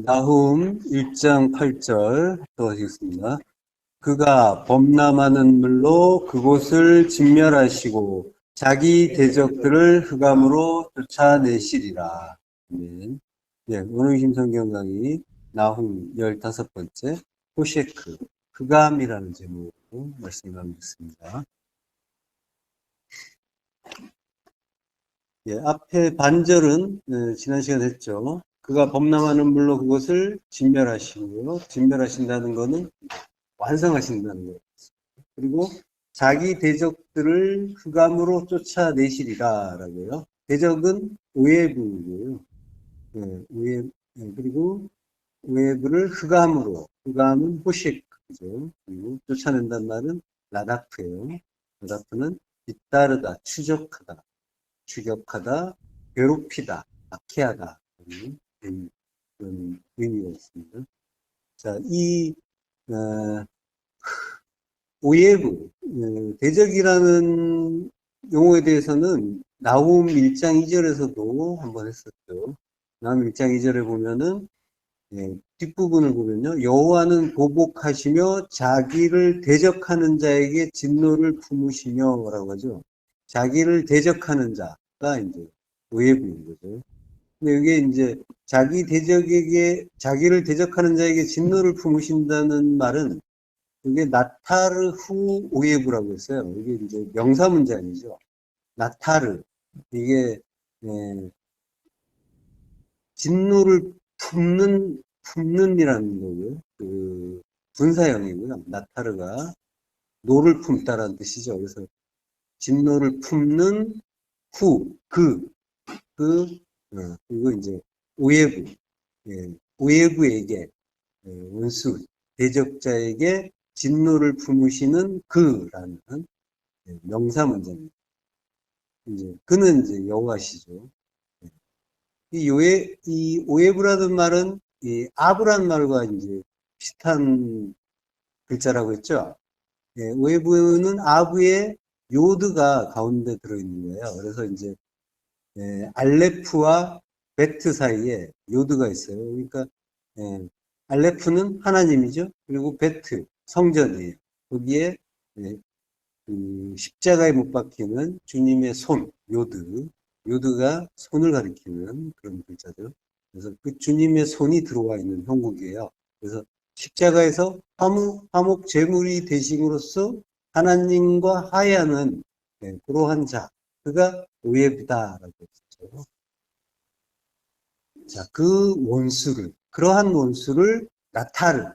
나훔 1장 8절 또 하시겠습니다. 그가 범람하는 물로 그곳을 진멸하시고 자기 대적들을 흑암으로 쫓아내시리라. 아멘. 네, 오늘 심성경 강의 나훔 15번째 호셰크 흑암이라는 제목으로 말씀을 나누겠습니다. 예, 앞에 반절은 지난 시간에 했죠. 그가 범람하는 물로 그것을 진멸하시고요. 진멸하신다는 것은 완성하신다는 거예요. 그리고 자기 대적들을 흑암으로 쫓아내시리라 라고요. 대적은 오해부고요. 그리고 오해부를 흑암으로, 흑암은 호식이죠. 그리고 쫓아낸다는 말은 라다프예요. 라다프는 잇따르다, 추격하다, 괴롭히다, 박해하다 그런 의미가 있습니다. 자, 이 오예부, 대적이라는 용어에 대해서는 나훔 1장 2절에서도 한번 했었죠. 나훔 1장 2절에 보면은 뒷부분을 보면요. 여호와는 보복하시며 자기를 대적하는 자에게 진노를 품으시며 라고 하죠. 자기를 대적하는 자가 이제 오예부인 거죠. 근데 이게 이제 자기를 대적하는 자에게 진노를 품으신다는 말은 이게 나타르 후 오예부라고 했어요. 이게 이제 명사문장이죠. 나타르. 이게, 진노를 품는이라는 거고요. 그, 분사형이고요. 나타르가 노를 품다라는 뜻이죠. 그래서 진노를 품는 이거 이제 오예부. 오예부에게, 원수, 대적자에게 진노를 품으시는 그라는 명사문장입니다. 이제 그는 이제 여호와시죠. 이 오예부라는 말은 이 아브라는 말과 이제 비슷한 글자라고 했죠. 오예부는 아브의 요드가 가운데 들어있는 거예요. 그래서 이제 알레프와 베트 사이에 요드가 있어요. 그러니까 알레프는 하나님이죠. 그리고 베트 성전이에요. 거기에 그 십자가에 못 박히는 주님의 손, 요드가 손을 가리키는 그런 글자죠. 그래서 그 주님의 손이 들어와 있는 형국이에요. 그래서 십자가에서 화목 제물이 되심으로써 하나님과 화해하는 그러한 자, 그가 오예부다라고 했죠. 자, 그러한 원수를 나타를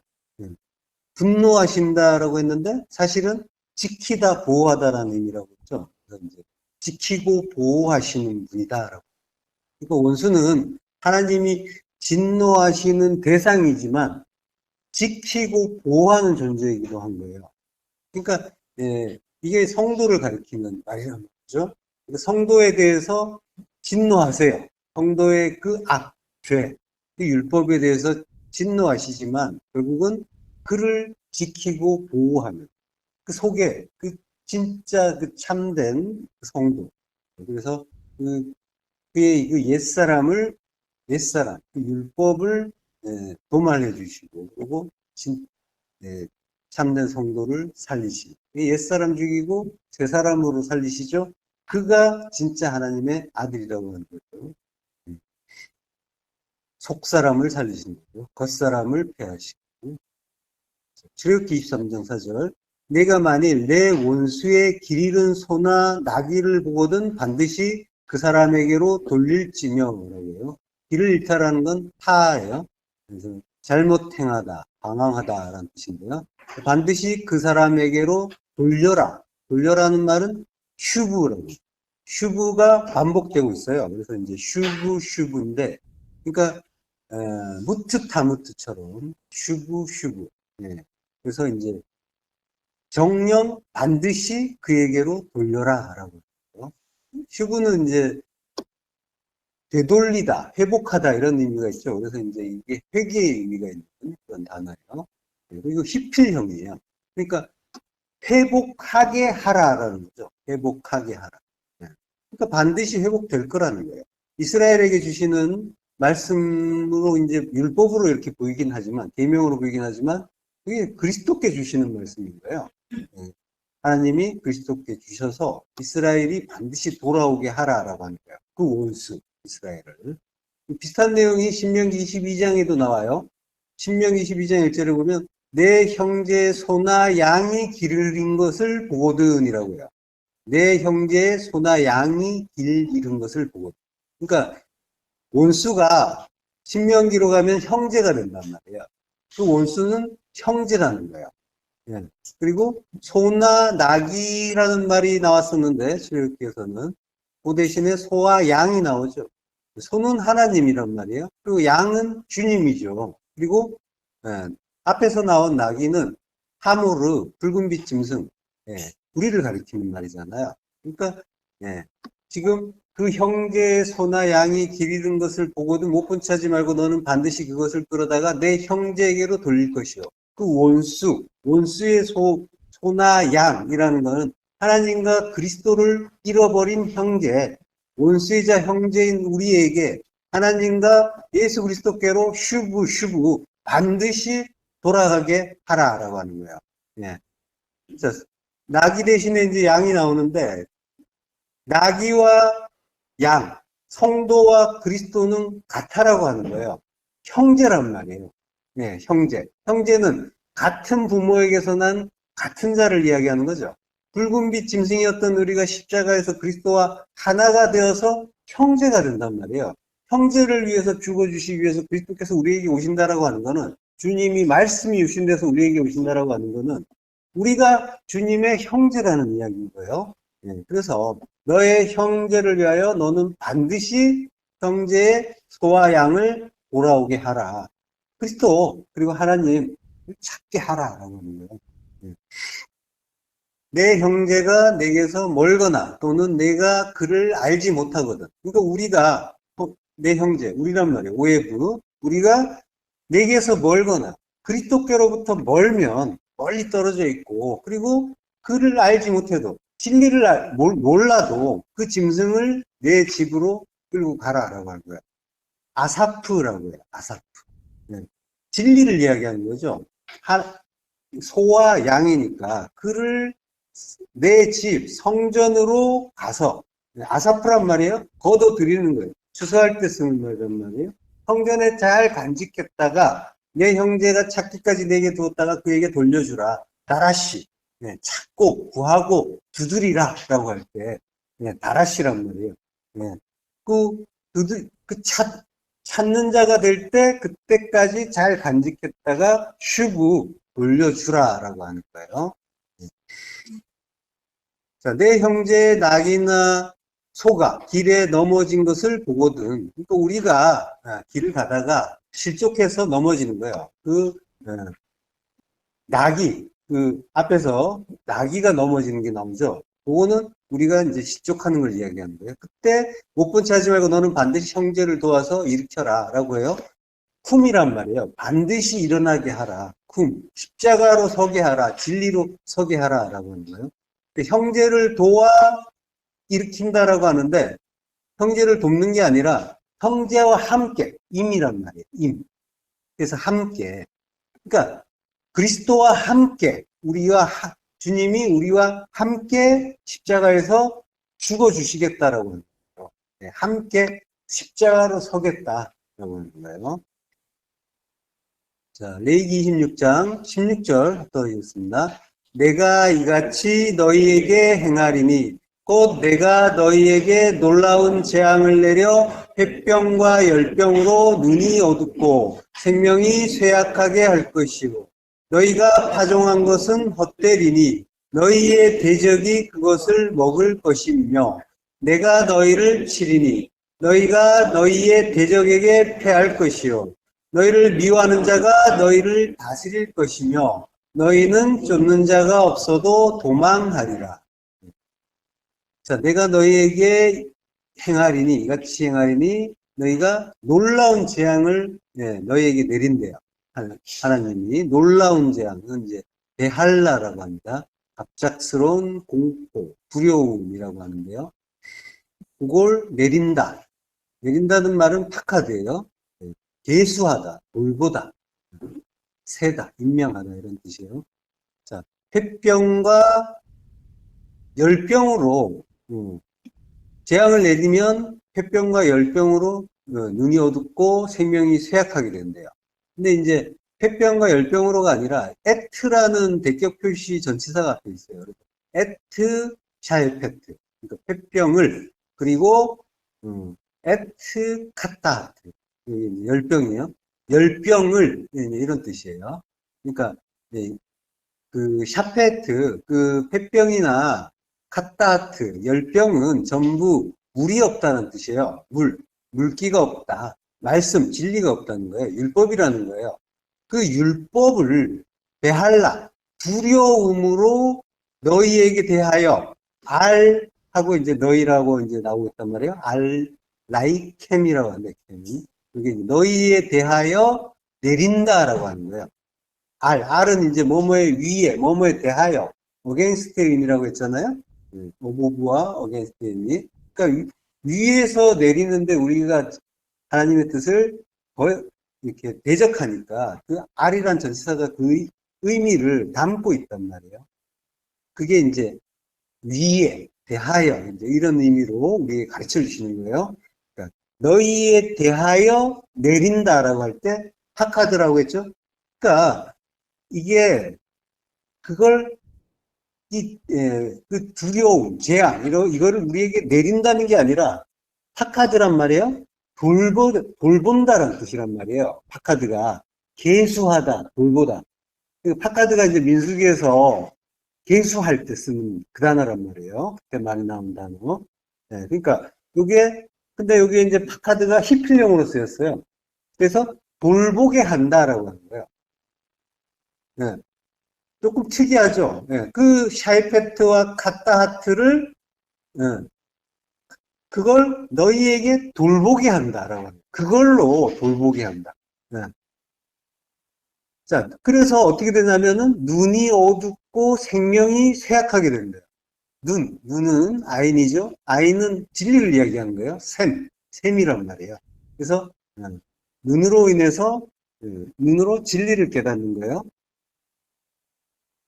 분노하신다라고 했는데 사실은 지키다, 보호하다라는 의미라고 했죠. 그래서 이제 지키고 보호하시는 분이다라고. 그러니까 원수는 하나님이 진노하시는 대상이지만 지키고 보호하는 존재이기도 한 거예요. 그러니까 이게 성도를 가리키는 말이란 말이죠. 그러니까 성도에 대해서 진노하세요. 성도의 그 악, 죄, 그 율법에 대해서 진노하시지만 결국은 그를 지키고 보호하는 그 속에 그 진짜 그 참된 성도. 그래서 그의 그 옛사람, 그 율법을 도말해 주시고 그리고 참된 성도를 살리시고 옛사람 죽이고 새 사람으로 살리시죠. 그가 진짜 하나님의 아들이라고 하는 거죠. 속사람을 살리신 거죠. 겉사람을 폐하시고. 출애굽기 23장 4절. 내가 만일 내 원수의 길 잃은 소나 나귀를 보거든 반드시 그 사람에게로 돌릴지며 라고 해요. 길을 잃다라는 건 타예요. 그래서 잘못 행하다, 방황하다라는 뜻인데요. 반드시 그 사람에게로 돌려라. 돌려라는 말은 슈브라고. 슈브가 반복되고 있어요. 그래서 이제 슈브인데, 그러니까 무트 타무트처럼 슈브. 그래서 이제 정령 반드시 그에게로 돌려라라고 했죠. 슈브는 이제 되돌리다, 회복하다 이런 의미가 있죠. 그래서 이제 이게 회개의 의미가 있는 그런 단어예요. 그리고 히필형이에요. 그러니까 회복하게 하라라는 거죠. 회복하게 하라. 그러니까 반드시 회복될 거라는 거예요. 이스라엘에게 주시는 말씀으로 이제 율법으로 이렇게 보이긴 하지만, 계명으로 보이긴 하지만, 그게 그리스도께 주시는 말씀인 거예요. 예. 하나님이 그리스도께 주셔서 이스라엘이 반드시 돌아오게 하라라고 하는 거예요. 그 원수, 이스라엘을. 비슷한 내용이 신명기 22장에도 나와요. 신명기 22장 1절에 보면, 내 형제 소나 양이 길을 잃은 것을 보거든이라고요. 내 형제의 소나 양이 길 잃은 것을 보거든. 그러니까 원수가 신명기로 가면 형제가 된단 말이에요. 그 원수는 형제라는 거예요. 예. 그리고 소나 낙이라는 말이 나왔었는데 출애굽기에서는 그 대신에 소와 양이 나오죠. 소는 하나님이란 말이에요. 그리고 양은 주님이죠. 그리고 예, 앞에서 나온 나귀는 하모르, 붉은빛 짐승, 예, 우리를 가리키는 말이잖아요. 그러니까 예, 지금 그 형제의 소나 양이 길 잃은 것을 보고도 못 본 채 하지 말고 너는 반드시 그것을 끌어다가 내 형제에게로 돌릴 것이요. 그 원수의 소나 양이라는 것은 하나님과 그리스도를 잃어버린 형제, 원수이자 형제인 우리에게 하나님과 예수 그리스도께로 슈브 반드시 돌아가게 하라라고 하는 거예요. 예. 자, 나귀 대신에 이제 양이 나오는데 나귀와 양, 성도와 그리스도는 같아라고 하는 거예요. 형제란 말이에요. 네, 형제. 형제는 같은 부모에게서 난 같은 자를 이야기하는 거죠. 붉은빛 짐승이었던 우리가 십자가에서 그리스도와 하나가 되어서 형제가 된단 말이에요. 형제를 위해서 죽어주시기 위해서 그리스도께서 우리에게 오신다라고 하는 거는 주님이 말씀이 유신돼서 우리에게 오신다라고 하는 거는 우리가 주님의 형제라는 이야기인 거예요. 네, 그래서 너의 형제를 위하여 너는 반드시 형제의 소와 양을 돌아오게 하라. 그리스도 그리고 하나님 찾게 하라라고 하는 거예요. 내 형제가 내게서 멀거나 또는 내가 그를 알지 못하거든. 그러니까 우리가 내 형제, 우리란 말이에요. 오해부. 우리가 내게서 멀거나 그리스도께로부터 멀면 멀리 떨어져 있고 그리고 그를 알지 못해도 진리를 몰라도 그 짐승을 내 집으로 끌고 가라라고 하는 거예요. 아사프라고 해요. 아사프. 네. 진리를 이야기하는 거죠. 소와 양이니까 그를 내 집 성전으로 가서 아사프란 말이에요. 걷어들이는 거예요. 추수할 때 쓰는 말이란 말이에요. 성전에 잘 간직했다가 내 형제가 찾기까지 내게 두었다가 그에게 돌려주라. 다라시. 네, 찾고 구하고 두드리라 라고 할 때 네, 다라시란 말이에요. 네, 찾는 자가 될 때 그때까지 잘 간직했다가 슈브 돌려주라 라고 하는 거예요. 네. 자, 내 형제의 낙이나 소가 길에 넘어진 것을 보거든. 그러니까 우리가 길을 가다가 실족해서 넘어지는 거예요. 낙이, 앞에서 낙이가 넘어지는 게 나오죠. 그거는 우리가 이제 실족하는 걸 이야기하는 거예요. 그때 못 본 채 하지 말고 너는 반드시 형제를 도와서 일으켜라 라고 해요. 쿰이란 말이에요. 반드시 일어나게 하라. 쿰. 십자가로 서게 하라. 진리로 서게 하라 라고 하는 거예요. 형제를 도와 일으킨다라고 하는데 형제를 돕는 게 아니라 형제와 함께 임이란 말이에요. 임. 그래서 함께. 그러니까 그리스도와 함께 주님이 우리와 함께 십자가에서 죽어 주시겠다라고 하는 거예요. 네, 함께 십자가로 서겠다라고 하는 거예요. 자, 레위기 26장 16절 떠드리겠습니다. 내가 이같이 너희에게 행하리니 곧 내가 너희에게 놀라운 재앙을 내려 햇병과 열병으로 눈이 어둡고 생명이 쇠약하게 할 것이요 너희가 파종한 것은 헛되리니 너희의 대적이 그것을 먹을 것이며 내가 너희를 치리니 너희가 너희의 대적에게 패할 것이요 너희를 미워하는 자가 너희를 다스릴 것이며 너희는 쫓는 자가 없어도 도망하리라. 자, 내가 너희에게 행하리니 이같이 행하리니 너희가 놀라운 재앙을 너희에게 내린대요. 하나님이 놀라운 재앙은 이제 베할라라고 합니다. 갑작스러운 공포, 두려움이라고 하는데요. 그걸 내린다. 내린다는 말은 파카드예요. 계수하다, 돌보다, 세다, 임명하다 이런 뜻이에요. 자, 폐병과 열병으로 재앙을 내리면 폐병과 열병으로 눈이 어둡고 생명이 쇠약하게 된대요. 근데 이제 폐병과 열병으로가 아니라 에트라는 대격 표시 전치사가 앞에 있어요. 에트 샤에페트, 그러니까 폐병을, 그리고 에트 카타하트, 열병이에요. 열병을, 이런 뜻이에요. 그러니까 그 샤페트, 그 폐병이나 카타하트, 열병은 전부 물이 없다는 뜻이에요. 물기가 없다. 말씀, 진리가 없다는 거예요. 율법이라는 거예요. 그 율법을 베할라, 두려움으로 너희에게 대하여 하고 이제 너희라고 이제 나오고 있단 말이에요. 라이켐이라고 하는데, 캠이. 그게 너희에 대하여 내린다라고 하는 거예요. R은 이제 뭐뭐에 위에, 뭐뭐에 대하여, against의 의미라고 했잖아요. 오보부와 against의 의미. 그러니까 위에서 내리는데 우리가 하나님의 뜻을 이렇게 대적하니까 그 R이란 전치사가 그 의미를 담고 있단 말이에요. 그게 이제 위에, 대하여, 이제 이런 의미로 우리에게 가르쳐 주시는 거예요. 그러니까 너희에 대하여 내린다라고 할 때 하카드라고 했죠. 그러니까 이게 그걸 그 두려움, 재앙 이거를 우리에게 내린다는 게 아니라 파카드란 말이에요. 돌본다라는 뜻이란 말이에요. 파카드가 계수하다, 돌보다. 파카드가 이제 민수기에서 계수할 때 쓰는 그 단어란 말이에요. 그때 많이 나온 단어. 네, 그러니까 근데 여기에 이제 파카드가 히필형으로 쓰였어요. 그래서 돌보게 한다라고 하는 거예요. 네. 조금 특이하죠. 예, 그 샤이페트와 카타하트를 그걸 너희에게 돌보게 한다라고 합니다. 그걸로 돌보게 한다. 예. 자, 그래서 어떻게 되냐면은 눈이 어둡고 생명이 쇠약하게 된대요. 눈은 아인이죠. 아인은 진리를 이야기하는 거예요. 샘이란 말이에요. 그래서 눈으로 인해서 눈으로 진리를 깨닫는 거예요.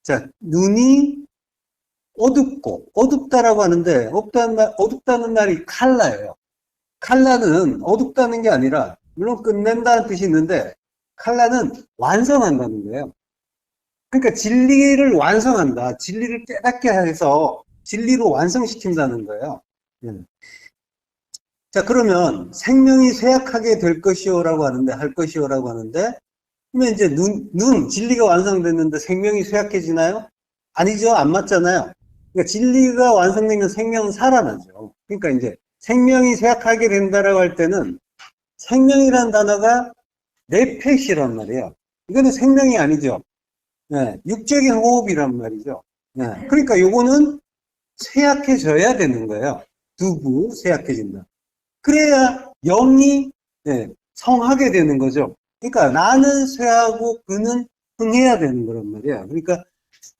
자, 눈이 어둡다라고 하는데, 어둡다는 말이 칼라예요. 칼라는 어둡다는 게 아니라, 물론 끝낸다는 뜻이 있는데, 칼라는 완성한다는 거예요. 그러니까 진리를 완성한다. 진리를 깨닫게 해서 진리로 완성시킨다는 거예요. 예. 자, 그러면 생명이 쇠약하게 될 것이요라고 하는데, 할 것이요라고 하는데, 그러면 이제 진리가 완성됐는데 생명이 쇠약해지나요? 아니죠. 안 맞잖아요. 그러니까 진리가 완성되면 생명은 살아나죠. 그러니까 이제 생명이 쇠약하게 된다라고 할 때는 생명이라는 단어가 네펫이란 말이에요. 이거는 생명이 아니죠. 네, 육적인 호흡이란 말이죠. 네, 그러니까 요거는 쇠약해져야 되는 거예요. 두부 쇠약해진다. 그래야 영이 성하게 되는 거죠. 그러니까 나는 쇠하고 그는 흥해야 되는 거란 말이야. 그러니까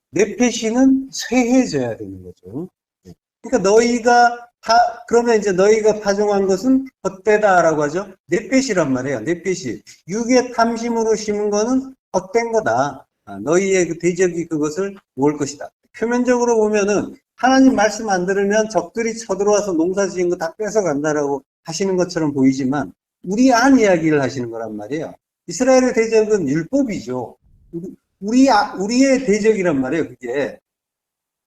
네페시는 쇠해져야 되는 거죠. 그러니까 그러면 이제 너희가 파종한 것은 헛되다라고 하죠. 네페시란 말이에요. 네페시. 육의 탐심으로 심은 거는 헛된 거다. 너희의 그 대적이 그것을 모을 것이다. 표면적으로 보면은 하나님 말씀 안 들으면 적들이 쳐들어와서 농사 지은 거 다 뺏어간다라고 하시는 것처럼 보이지만 우리 이야기를 하시는 거란 말이에요. 이스라엘의 대적은 율법이죠. 우리의 대적이란 말이에요. 그게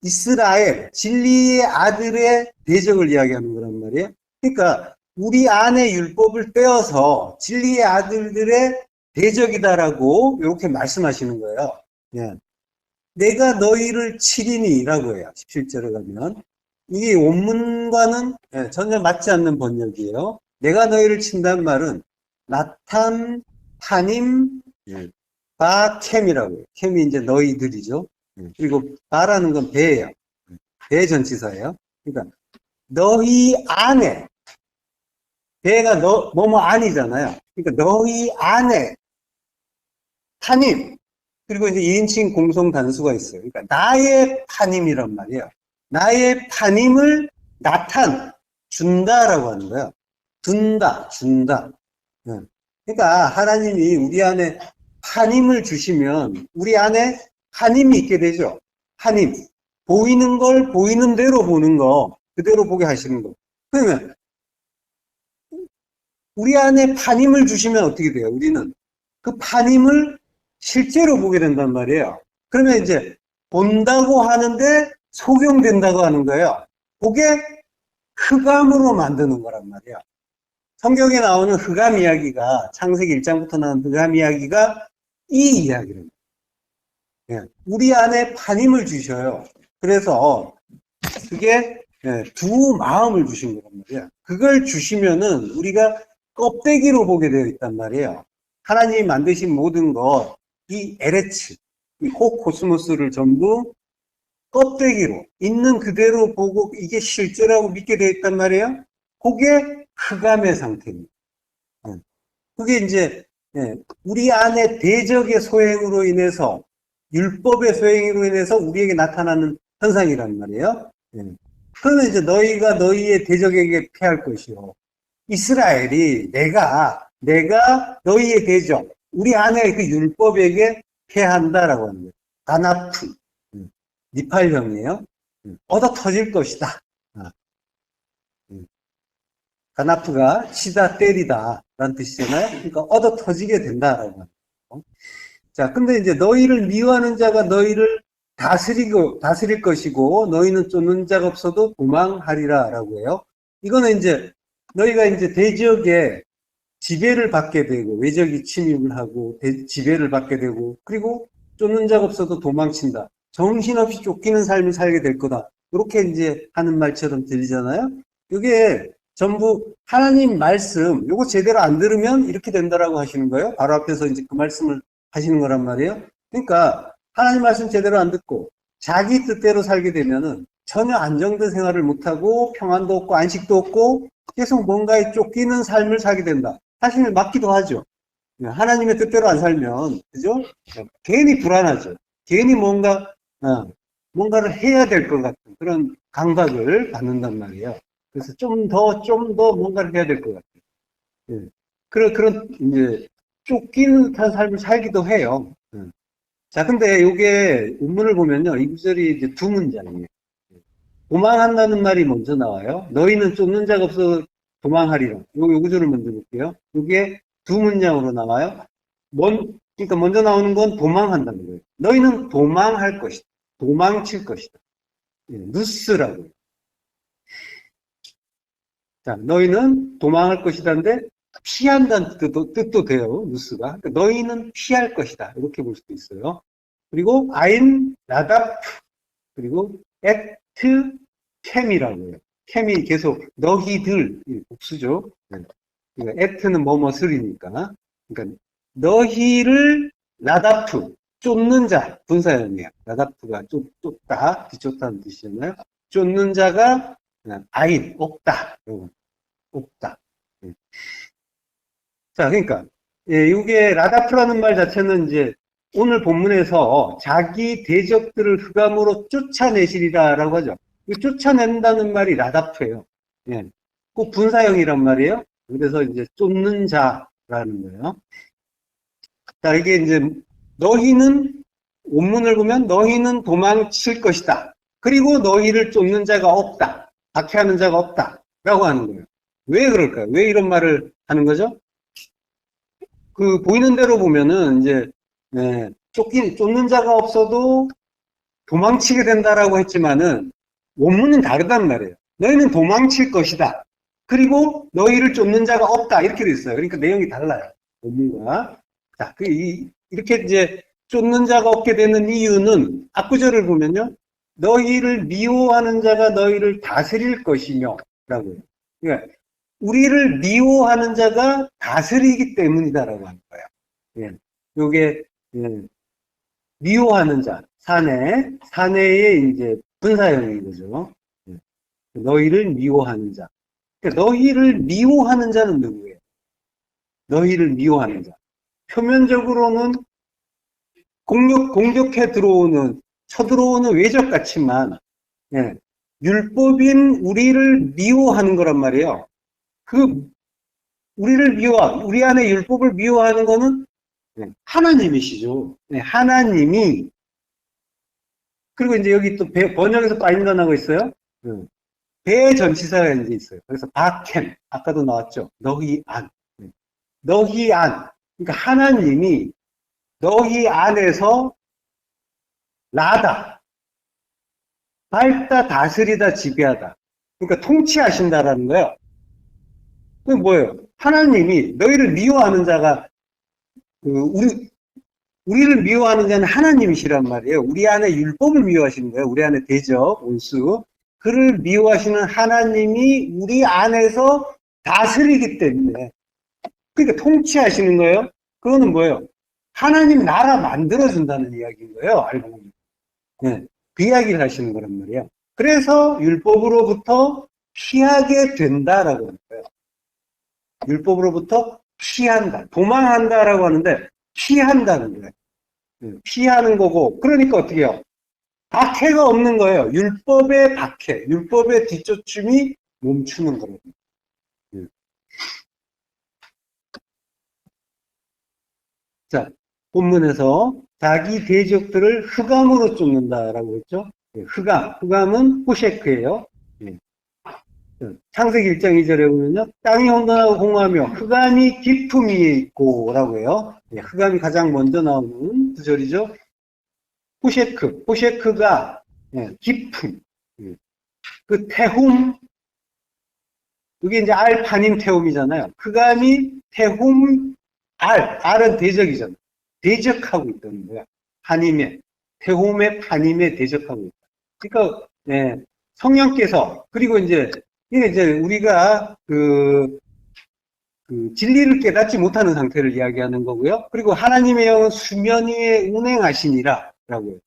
이스라엘 진리의 아들의 대적을 이야기하는 거란 말이에요. 그러니까 우리 안에 율법을 떼어서 진리의 아들들의 대적이다라고 이렇게 말씀하시는 거예요. 예. 내가 너희를 치리니라고 해요. 17절에 가면 이게 원문과는 전혀 맞지 않는 번역이에요. 내가 너희를 친다는 말은 나탄, 파님, 바캠이라고 해요. 캠이 이제 너희들이죠. 그리고 바라는 건 배예요. 배 전치사예요. 그러니까 너희 안에 배가 뭐뭐 아니잖아요. 그러니까 너희 안에 파님 그리고 이제 2인칭 공송 단수가 있어요. 그러니까 나의 파님이란 말이에요. 나의 파님을 준다라고 하는 거예요. 준다. 그러니까 하나님이 우리 안에 한임을 주시면 우리 안에 한임이 있게 되죠. 한임. 보이는 걸 보이는 대로 보는 거, 그대로 보게 하시는 거. 그러면 우리 안에 판임을 주시면 어떻게 돼요? 우리는 그 판임을 실제로 보게 된단 말이에요. 그러면 이제 본다고 하는데 속용된다고 하는 거예요. 그게 흑암으로 만드는 거란 말이야. 성경에 나오는 흑암 이야기가, 창세기 1장부터 나오는 흑암 이야기가 이 이야기를. 우리 안에 판임을 주셔요. 그래서 그게 두 마음을 주신 거란 말이야. 그걸 주시면은 우리가 껍데기로 보게 되어 있단 말이에요. 하나님이 만드신 모든 것, 이 에레츠, 이 호코스모스를 전부 껍데기로 있는 그대로 보고 이게 실제라고 믿게 되어 있단 말이에요. 그게 흑암의 상태입니다. 그게 이제 우리 안에 대적의 소행으로 인해서, 율법의 소행으로 인해서 우리에게 나타나는 현상이란 말이에요. 그러면 이제 너희가 너희의 대적에게 패할 것이요. 이스라엘이 내가 너희의 대적, 우리 안에 그 율법에게 패한다라고 하는 거예요. 가나프, 니팔형이에요. 얻어 터질 것이다. 가나프가 치다 때리다 라는 뜻이잖아요. 그러니까 얻어 터지게 된다라고 하는 거예요. 자, 근데 이제 너희를 미워하는 자가 너희를 다스릴 것이고 너희는 쫓는 자가 없어도 도망하리라 라고 해요. 이거는 이제 너희가 이제 대적에 지배를 받게 되고 외적이 침입을 하고 지배를 받게 되고 그리고 쫓는 자가 없어도 도망친다. 정신없이 쫓기는 삶을 살게 될 거다. 이렇게 이제 하는 말처럼 들리잖아요. 이게 전부 하나님 말씀, 요거 제대로 안 들으면 이렇게 된다라고 하시는 거예요. 바로 앞에서 이제 그 말씀을 하시는 거란 말이에요. 그러니까 하나님 말씀 제대로 안 듣고 자기 뜻대로 살게 되면은 전혀 안정된 생활을 못하고 평안도 없고 안식도 없고 계속 뭔가에 쫓기는 삶을 살게 된다. 사실 맞기도 하죠. 하나님의 뜻대로 안 살면, 그죠? 괜히 불안하죠. 괜히 뭔가를 해야 될 것 같은 그런 강박을 받는단 말이에요. 그래서 좀 더 뭔가를 해야 될 것 같아요. 예. 그런, 이제, 쫓기는 듯한 삶을 살기도 해요. 자, 근데 요게, 본문을 보면요. 이 구절이 이제 두 문장이에요. 도망한다는 말이 먼저 나와요. 너희는 쫓는 자가 없어 도망하리라. 요 구절을 먼저 볼게요. 요게 두 문장으로 나와요. 그러니까 먼저 나오는 건 도망한다는 거예요. 너희는 도망할 것이다. 도망칠 것이다. 예, 누스라고. 자, 너희는 도망할 것이다인데 피한다는 뜻도 돼요. 누스가. 그러니까 너희는 피할 것이다. 이렇게 볼 수도 있어요. 그리고 아인 나답 그리고 액트 캠이라고 해요. 캠이 계속 너희들 복수죠. 그러니까 액트는 뭐뭐슬이니까. 그러니까 너희를 나다프 쫓는 자 분사형이에요. 나다프가 쫓다 뒤쫓다는 뜻이잖아요. 쫓는 자가 아인 없다. 없다. 자, 그러니까 이게 라다프라는 말 자체는 이제 오늘 본문에서 자기 대적들을 흑암으로 쫓아내시리라라고 하죠. 쫓아낸다는 말이 라다프예요. 예. 꼭 분사형이란 말이에요. 그래서 이제 쫓는 자라는 거예요. 자, 이게 이제 너희는 원문을 보면 너희는 도망칠 것이다. 그리고 너희를 쫓는 자가 없다. 박해하는 자가 없다. 라고 하는 거예요. 왜 그럴까요? 왜 이런 말을 하는 거죠? 그 보이는 대로 보면은 이제 쫓는 자가 없어도 도망치게 된다라고 했지만은 원문은 다르단 말이에요. 너희는 도망칠 것이다. 그리고 너희를 쫓는 자가 없다. 이렇게 돼 있어요. 그러니까 내용이 달라요. 원문과. 자, 이렇게 이제 쫓는 자가 없게 되는 이유는 앞구절을 보면요. 너희를 미워하는 자가 너희를 다스릴 것이며 라고요. 그러니까 우리를 미워하는 자가 다스리기 때문이다라고 하는 거예요. 예. 요게 미워하는 자, 사내의 이제 분사형인 거죠. 예. 너희를 미워하는 자. 그러니까 너희를 미워하는 자는 누구예요? 너희를 미워하는 자. 표면적으로는 공격해 들어오는, 쳐들어오는 외적 같지만, 예. 율법인 우리를 미워하는 거란 말이에요. 우리를 우리 안에 율법을 미워하는 거는 하나님이시죠. 하나님이. 그리고 이제 여기 또 번역에서 빠진다고 있어요. 배전치사가 이제 있어요. 그래서 바켄, 아까도 나왔죠. 너희 안. 너희 안. 그러니까 하나님이 너희 안에서 나다, 밟다, 다스리다, 지배하다. 그러니까 통치하신다라는 거예요. 그게 뭐예요? 하나님이 너희를 미워하는 자가 우리를 미워하는 자는 하나님이시란 말이에요. 우리 안에 율법을 미워하시는 거예요. 우리 안에 대적, 온수. 그를 미워하시는 하나님이 우리 안에서 다스리기 때문에. 그러니까 통치하시는 거예요. 그거는 뭐예요? 하나님 나라 만들어준다는 이야기인 거예요. 알고 보면. 네, 그 이야기를 하시는 거란 말이에요. 그래서 율법으로부터 피하게 된다라고 하는 거예요. 율법으로부터 피한다. 도망한다라고 하는데 피한다는 거예요. 피하는 거고. 그러니까 어떻게 해요? 박해가 없는 거예요. 율법의 박해, 율법의 뒤쫓음이 멈추는 거거든요. 자, 본문에서 자기 대적들을 흑암으로 쫓는다라고 했죠. 흑암은 호셰크예요. 창세기 1장 2절에 보면요. 땅이 혼돈하고 공허하며 흑암이 깊음 위에 있고 라고 해요. 흑암이 가장 먼저 나오는 구절이죠. 호셰크가 깊음, 그 태움, 그게 이제 알파님 태움이잖아요. 흑암이 태움, 알은 대적이잖아요. 대적하고 있다는 거야. 파님의, 태움의 파님에 대적하고 있다. 그러니까, 성령께서, 그리고 이제 우리가 진리를 깨닫지 못하는 상태를 이야기하는 거고요. 그리고 하나님의 영은 수면 위에 운행하시니라 라고 해요.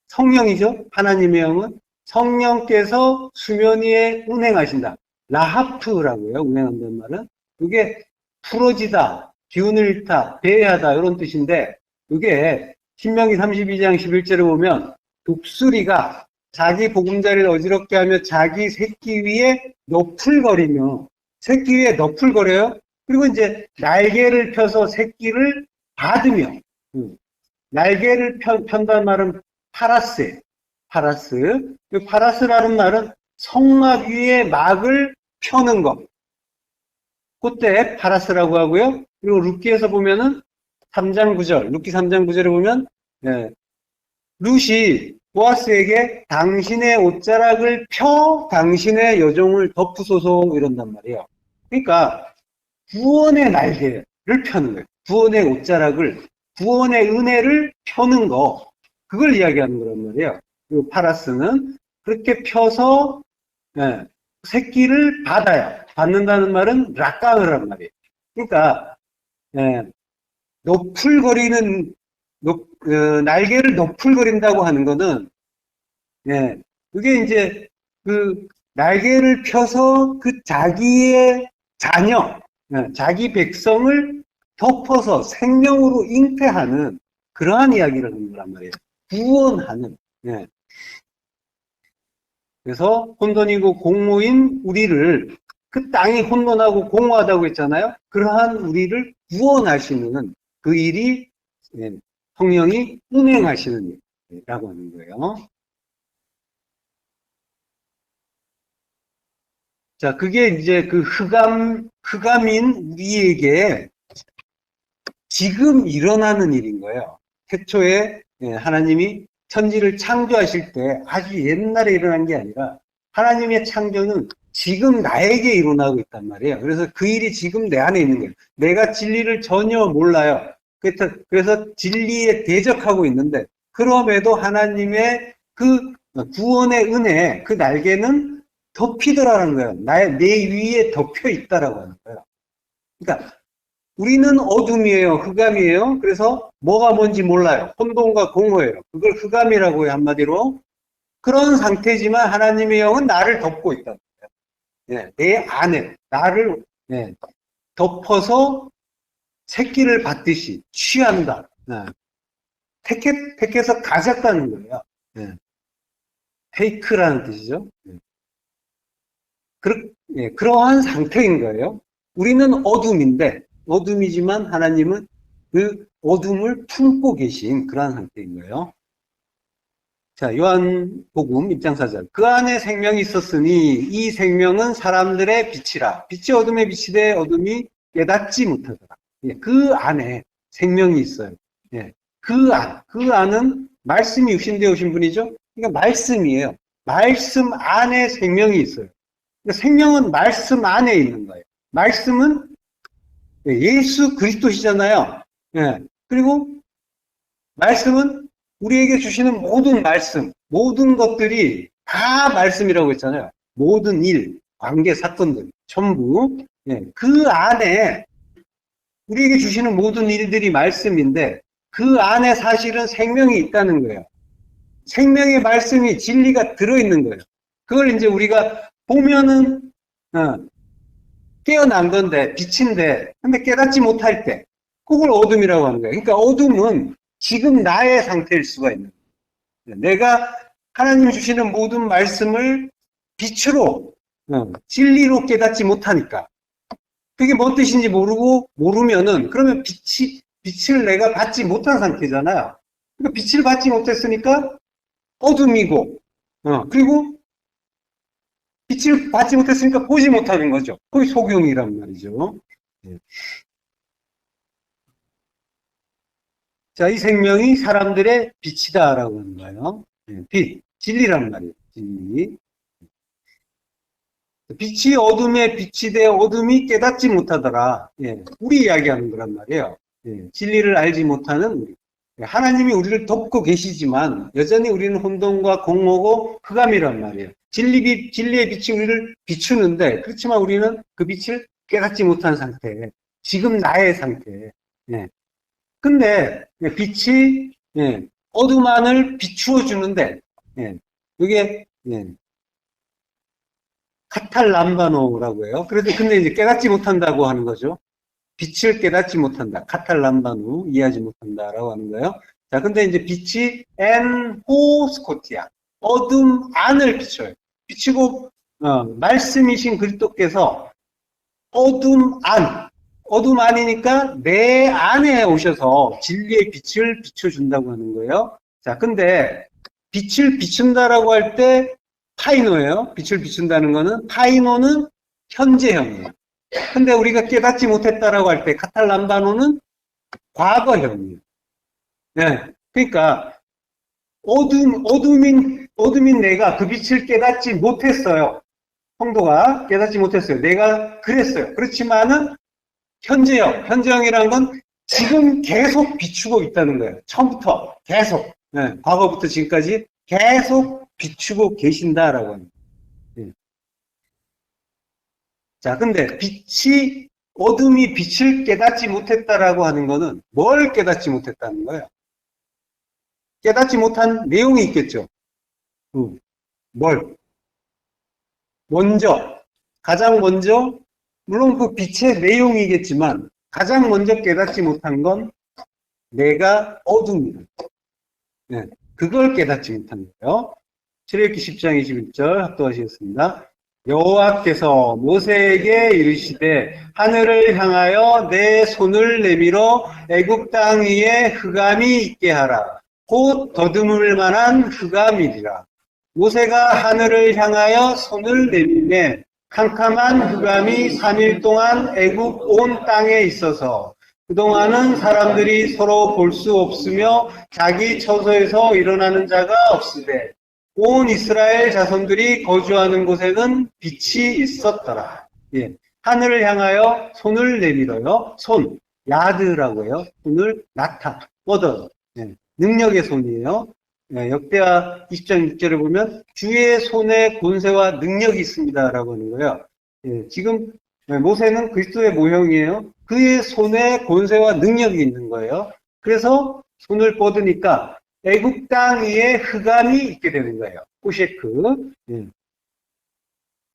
성령이죠. 하나님의 영은 성령께서 수면 위에 운행하신다. 라하프라고 해요. 운행한다는 말은. 그게 풀어지다, 기운을 잃다, 배회하다 이런 뜻인데 그게 신명기 32장 11절에 보면 독수리가 자기 보금자리를 어지럽게 하며 자기 새끼 위에 너풀거리며 새끼 위에 너풀거려요. 그리고 이제 날개를 펴서 새끼를 받으며 날개를 편다는 말은 파라스. 그 파라스라는 말은 성막 위에 막을 펴는 것. 그때 파라스라고 하고요. 그리고 룻기에서 보면은 3장 9절, 룻기 3장 9절에 보면 룻이 보아스에게 당신의 옷자락을 펴 당신의 여종을 덮으소서 이런단 말이에요. 그러니까 구원의 날개를 펴는 거예요. 구원의 옷자락을, 구원의 은혜를 펴는 거. 그걸 이야기하는 거란 말이에요. 그 파라스는 그렇게 펴서 새끼를 받아야. 받는다는 말은 락강을 말이에요. 그러니까 너풀거리는 날개를 너풀거린다고 하는 거는 그게 이제 그 날개를 펴서 그 자기의 자녀, 자기 백성을 덮어서 생명으로 잉태하는 그러한 이야기를 하는 거란 말이에요. 구원하는. 그래서 혼돈이고 공허인 우리를 그 땅이 혼돈하고 공허하다고 했잖아요. 그러한 우리를 구원하시는 그 일이 성령이 운행하시는 일이라고 하는 거예요. 자, 그게 이제 그 흑암인 우리에게 지금 일어나는 일인 거예요. 태초에 하나님이 천지를 창조하실 때 아주 옛날에 일어난 게 아니라 하나님의 창조는 지금 나에게 일어나고 있단 말이에요. 그래서 그 일이 지금 내 안에 있는 거예요. 내가 진리를 전혀 몰라요. 그래서 진리에 대적하고 있는데 그럼에도 하나님의 그 구원의 은혜, 그 날개는 덮이더라는 거예요. 내 위에 덮여 있다라고 하는 거예요. 그러니까 우리는 어둠이에요. 흑암이에요. 그래서 뭐가 뭔지 몰라요. 혼돈과 공허예요. 그걸 흑암이라고 해요. 한마디로. 그런 상태지만 하나님의 영은 나를 덮고 있다. 내 안에 나를 덮어서 새끼를 받듯이 취한다. 택해서 가졌다는 거예요. 테이크라는 뜻이죠. 그러한 상태인 거예요. 우리는 어둠인데, 어둠이지만 하나님은 그 어둠을 품고 계신 그러한 상태인 거예요. 자, 요한복음 1장 4절. 그 안에 생명이 있었으니 이 생명은 사람들의 빛이라. 빛이 어둠에 비치되 어둠이 깨닫지 못하더라. 예, 그 안에 생명이 있어요. 예, 그 안은 말씀이 육신되어 오신 분이죠. 그러니까 말씀이에요. 말씀 안에 생명이 있어요. 그러니까 생명은 말씀 안에 있는 거예요. 말씀은 예수 그리스도시잖아요. 예, 그리고 말씀은 우리에게 주시는 모든 말씀, 모든 것들이 다 말씀이라고 했잖아요. 모든 일, 관계, 사건들, 전부. 예, 그 안에 우리에게 주시는 모든 일들이 말씀인데 그 안에 사실은 생명이 있다는 거예요. 생명의 말씀이 진리가 들어있는 거예요. 그걸 이제 우리가 보면은 깨어난 건데 빛인데 근데 깨닫지 못할 때 그걸 어둠이라고 하는 거예요. 그러니까 어둠은 지금 나의 상태일 수가 있는 거예요. 내가 하나님 주시는 모든 말씀을 빛으로 진리로 깨닫지 못하니까 그게 뭔 뜻인지 모르면은 그러면 빛을 내가 받지 못한 상태잖아요. 그러니까 빛을 받지 못했으니까 어둠이고 그리고 빛을 받지 못했으니까 보지 못하는 거죠. 그게 소경이란 말이죠. 예. 자, 이 생명이 사람들의 빛이다라고 하는 거예요. 예, 빛, 진리란 말이에요. 진리. 빛이 어둠에 빛이 돼 어둠이 깨닫지 못하더라. 예, 우리 이야기하는 거란 말이에요. 예, 진리를 알지 못하는 우리. 예, 하나님이 우리를 돕고 계시지만 여전히 우리는 혼돈과 공허고 흑암이란 말이에요. 진리의 빛이 우리를 비추는데 그렇지만 우리는 그 빛을 깨닫지 못한 상태. 지금 나의 상태. 예. 근데 빛이 어둠 안을 비추어 주는데 이게 카탈람바노라고 해요. 근데 이제 깨닫지 못한다고 하는 거죠. 빛을 깨닫지 못한다. 카탈람바노 이해하지 못한다라고 하는 거예요. 자, 근데 이제 빛이 엔호스코티아 어둠 안을 비춰요. 비추고 말씀이신 그리스도께서 어둠 안이니까 내 안에 오셔서 진리의 빛을 비춰준다고 하는 거예요. 자, 근데 빛을 비춘다라고 할 때 파이노예요. 빛을 비춘다는 거는 파이노는 현재형이에요. 근데 우리가 깨닫지 못했다라고 할 때 카탈람바노는 과거형이에요. 네. 그러니까 어둠인 내가 그 빛을 깨닫지 못했어요. 성도가 깨닫지 못했어요. 내가 그랬어요. 그렇지만은 현재형이라는 건 지금 계속 비추고 있다는 거예요. 처음부터 계속 과거부터 지금까지 계속 비추고 계신다라고 합니다. 자, 근데 어둠이 빛을 깨닫지 못했다라고 하는 거는 뭘 깨닫지 못했다는 거예요? 깨닫지 못한 내용이 있겠죠. 뭘? 가장 먼저, 물론 그 빛의 내용이겠지만, 가장 먼저 깨닫지 못한 건 내가 어둠이다. 네, 그걸 깨닫지 못한 거예요. 출애굽기 10장 21절 합독하시겠습니다. 여호와께서 모세에게 이르시되 하늘을 향하여 내 손을 내밀어 애굽 땅 위에 흑암이 있게 하라. 곧 더듬을 만한 흑암이리라. 모세가 하늘을 향하여 손을 내밀매 캄캄한 흑암이 3일 동안 애굽 온 땅에 있어서 그동안은 사람들이 서로 볼 수 없으며 자기 처소에서 일어나는 자가 없으되 온 이스라엘 자손들이 거주하는 곳에는 빛이 있었더라. 예. 하늘을 향하여 손을 내밀어요. 야드라고 해요. 손을 뻗어요. 예. 능력의 손이에요. 예. 역대하 20장 6절을 보면 주의 손에 권세와 능력이 있습니다라고 하는 거예요. 예. 지금 모세는 그리스도의 모형이에요. 그의 손에 권세와 능력이 있는 거예요. 그래서 손을 뻗으니까 애굽 땅 위에 흑암이 있게 되는 거예요. 포셰크.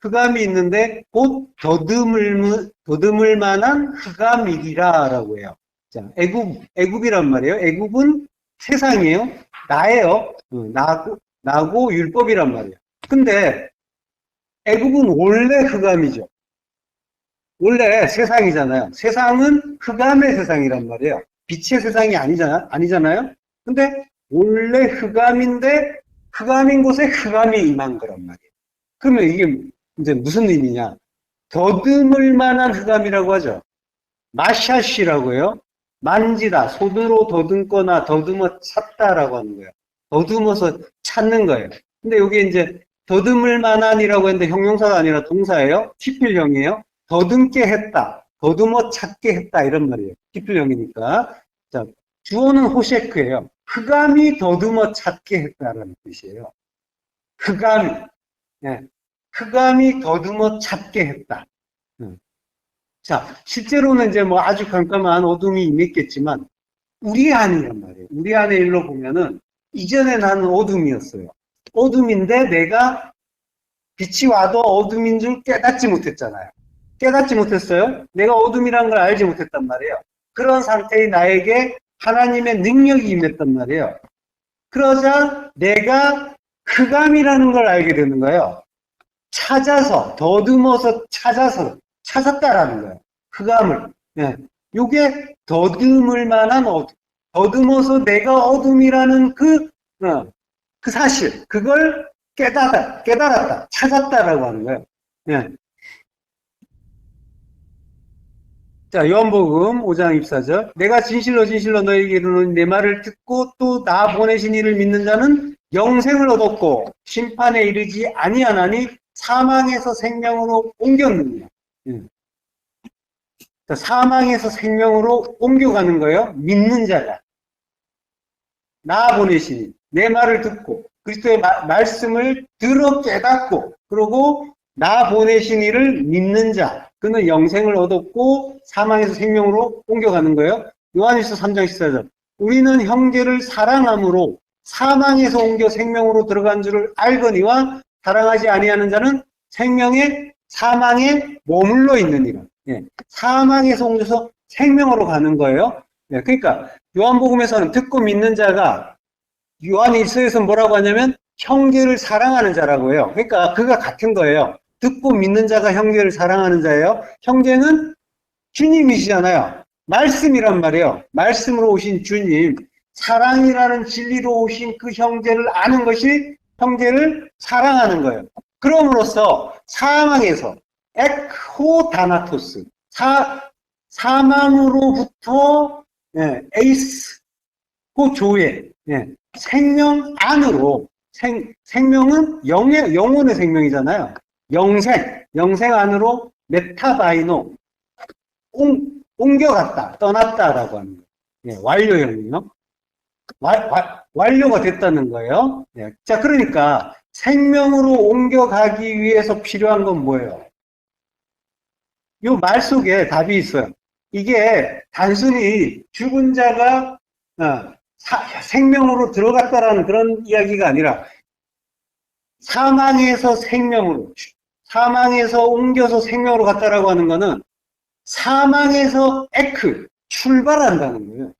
흑암이 있는데 곧 더듬을 만한 흑암이리라라고 해요. 자, 애굽이란 말이에요. 애굽은 세상이에요. 나예요. 나고 율법이란 말이에요. 근데 애굽은 원래 흑암이죠. 원래 세상이잖아요. 세상은 흑암의 세상이란 말이에요. 빛의 세상이 아니잖아요. 근데 원래 흑암인데 흑암인 곳에 흑암이 임한 거란 말이에요. 그러면 이게 이제 무슨 의미냐? 더듬을 만한 흑암이라고 하죠. 마샤시라고 해요. 만지다, 손으로 더듬거나 더듬어 찾다라고 하는 거예요. 더듬어서 찾는 거예요. 근데 여기 이제 더듬을 만한이라고 했는데 형용사가 아니라 동사예요. 티필형이에요. 더듬게 했다, 더듬어 찾게 했다 이런 말이에요. 티필형이니까. 자, 주어는 호셰크예요. 흑암이 더듬어 찾게 했다라는 뜻이에요. 흑암이, 네. 흑암이 더듬어 찾게 했다. 자, 실제로는 이제 뭐 아주 깜깜한 어둠이 임했겠지만, 우리 안이란 말이에요. 우리 안의 일로 보면은, 이전에 나는 어둠이었어요. 어둠인데 내가 빛이 와도 어둠인 줄 깨닫지 못했잖아요. 깨닫지 못했어요? 내가 어둠이란 걸 알지 못했단 말이에요. 그런 상태의 나에게 하나님의 능력이 임했단 말이에요. 그러자 내가 흑암이라는 걸 알게 되는 거예요. 찾아서, 더듬어서 찾았다라는 거예요. 흑암을. 예. 요게 더듬을 만한 어둠. 더듬어서 내가 어둠이라는 그 사실, 그걸 깨달았다, 찾았다라고 하는 거예요. 예. 자, 요한복음 5장 24절. 내가 진실로 진실로 너에게 이르노니 내 말을 듣고 또 나 보내신 이를 믿는 자는 영생을 얻었고 심판에 이르지 아니하나니 사망에서 생명으로 옮겼느니라. 예. 자, 사망에서 생명으로 옮겨가는 거예요. 믿는 자가. 나 보내시니 내 말을 듣고 그리스도의 말씀을 들어 깨닫고 그러고 나 보내신 이를 믿는 자 그는 영생을 얻었고 사망에서 생명으로 옮겨가는 거예요. 요한일서 3장 14절. 우리는 형제를 사랑함으로 사망에서 옮겨 생명으로 들어간 줄을 알거니와 사랑하지 아니하는 자는 사망에 머물러 있느니라. 예. 사망에서 옮겨서 생명으로 가는 거예요. 예. 그러니까 요한복음에서는 듣고 믿는 자가 요한일서에서 뭐라고 하냐면 형제를 사랑하는 자라고 해요. 그러니까 그가 같은 거예요. 듣고 믿는 자가 형제를 사랑하는 자예요. 형제는 주님이시잖아요. 말씀이란 말이에요. 말씀으로 오신 주님, 사랑이라는 진리로 오신 그 형제를 아는 것이 형제를 사랑하는 거예요. 그럼으로써 사망에서 에크호다나토스, 사망으로부터 에이스, 호조에 생명 안으로 생명은 영혼의 생명이잖아요. 영생 안으로 메타바이노 옮겨갔다, 떠났다라고 하는 거예요. 완료형이요. 완료가 됐다는 거예요. 자, 그러니까 생명으로 옮겨가기 위해서 필요한 건 뭐예요? 이 말 속에 답이 있어요. 이게 단순히 죽은 자가 생명으로 들어갔다라는 그런 이야기가 아니라 사망에서 옮겨서 생명으로 갔다라고 하는 거는 사망에서 출발한다는 거예요.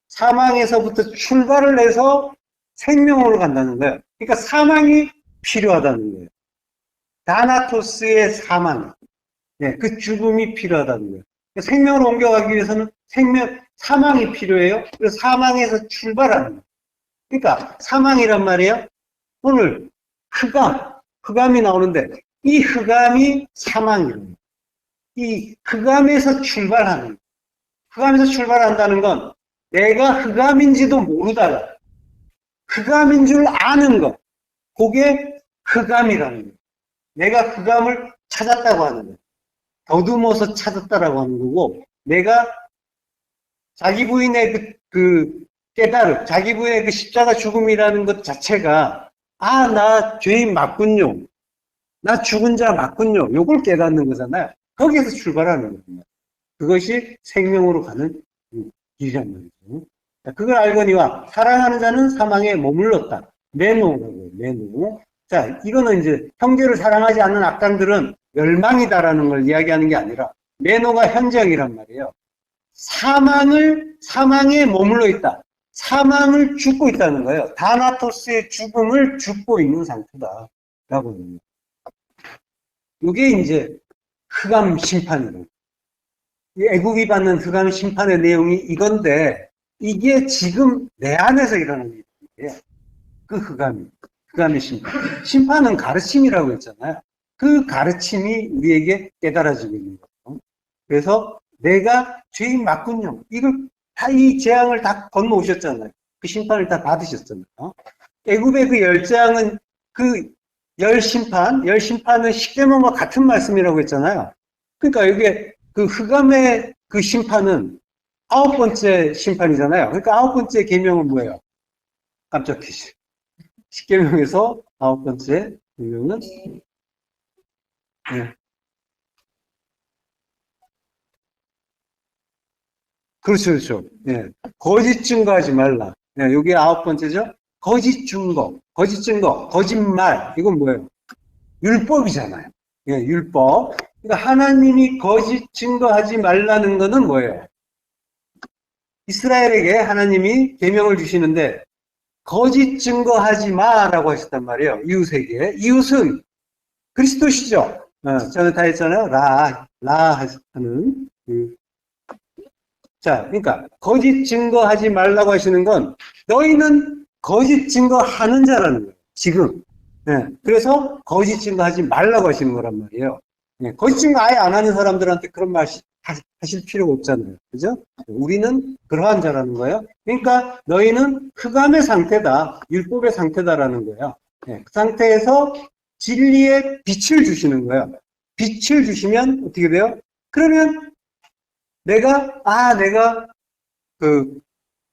사망에서부터 출발을 해서 생명으로 간다는 거예요. 그러니까 사망이 필요하다는 거예요. 다나토스의 사망, 그 죽음이 필요하다는 거예요. 생명으로 옮겨가기 위해서는 사망이 필요해요. 그래서 사망에서 출발하는 거예요. 그러니까 사망이란 말이에요. 오늘 흑암이 나오는데 이 흑암이 사망이에요. 이 흑암에서 출발한다는 건 내가 흑암인지도 모르다가 흑암인 줄 아는 것, 그게 흑암이라는 거예요. 내가 흑암을 찾았다고 하는 거예요. 더듬어서 찾았다라고 하는 거고, 내가 자기 부인의 그 깨달음, 자기 부인의 그 십자가 죽음이라는 것 자체가 나 죄인 맞군요. 나 죽은 자 맞군요. 요걸 깨닫는 거잖아요. 거기에서 출발하는 거거든요. 그것이 생명으로 가는 길이란 말이죠. 그걸 알거니와 사랑하는 자는 사망에 머물렀다. 메노라고요. 메노. 자, 이거는 이제 형제를 사랑하지 않는 악당들은 멸망이다라는 걸 이야기하는 게 아니라 메노가 현장이란 말이에요. 사망에 머물러 있다. 사망을 죽고 있다는 거예요. 다나토스의 죽음을 죽고 있는 상태다. 라고 합니다. 이게 이제 흑암 심판이에요. 이 애국이 받는 흑암 심판의 내용이 이건데, 이게 지금 내 안에서 일어나는 일이에요. 그 흑암의 심판. 심판은 가르침이라고 했잖아요. 그 가르침이 우리에게 깨달아지고 있는 거죠. 그래서 내가 죄인 맞군요. 이걸 다, 이 재앙을 다 건너오셨잖아요. 그 심판을 다 받으셨잖아요. 애굽의 그 10장은 그 열 심판은 십계명과 같은 말씀이라고 했잖아요. 그러니까 이게 그 흑암의 그 심판은 9번째 심판이잖아요. 그러니까 9번째 계명은 뭐예요? 깜짝 퀴즈. 십계명에서 9번째 계명은 네. 그렇죠, 그렇죠. 예. 거짓 증거하지 말라. 예, 이게 9번째죠. 거짓 증거, 거짓말. 이건 뭐예요? 율법이잖아요. 예, 율법. 그러니까 하나님이 거짓 증거하지 말라는 거는 뭐예요? 이스라엘에게 하나님이 계명을 주시는데 거짓 증거하지 마라고 하셨단 말이에요. 이웃에게. 이웃은 그리스도시죠. 저는 다 했잖아요. 라 하는. 자, 그러니까 거짓 증거하지 말라고 하시는 건 너희는 거짓 증거하는 자라는 거예요. 지금. 예, 그래서 거짓 증거하지 말라고 하시는 거란 말이에요. 예, 거짓 증거 아예 안 하는 사람들한테 그런 말 하실 필요가 없잖아요. 그죠? 우리는 그러한 자라는 거예요. 그러니까 너희는 흑암의 상태다. 율법의 상태다라는 거예요. 예, 그 상태에서 진리의 빛을 주시는 거예요. 빛을 주시면 어떻게 돼요? 그러면 내가 그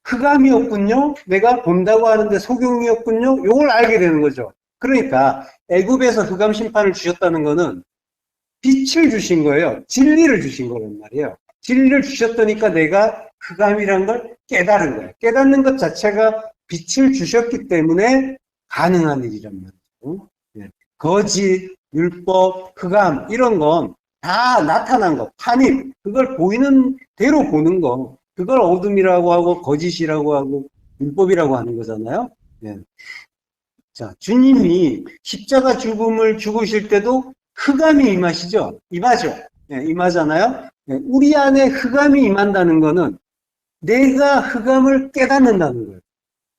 흑암이었군요. 내가 본다고 하는데 속용이었군요. 요걸 알게 되는 거죠. 그러니까 애굽에서 흑암 심판을 주셨다는 거는 빛을 주신 거예요. 진리를 주신 거란 말이에요. 진리를 주셨다니까 내가 흑암이란 걸 깨달은 거예요. 깨닫는 것 자체가 빛을 주셨기 때문에 가능한 일이란 말이죠. 거짓, 율법, 흑암 이런 건 다 나타난 거, 판입, 그걸 보이는 대로 보는 거, 그걸 어둠이라고 하고 거짓이라고 하고 율법이라고 하는 거잖아요. 예. 자, 주님이 십자가 죽음을 죽으실 때도 흑암이 임하시죠? 임하죠? 예, 임하잖아요? 예, 우리 안에 흑암이 임한다는 거는 내가 흑암을 깨닫는다는 거예요.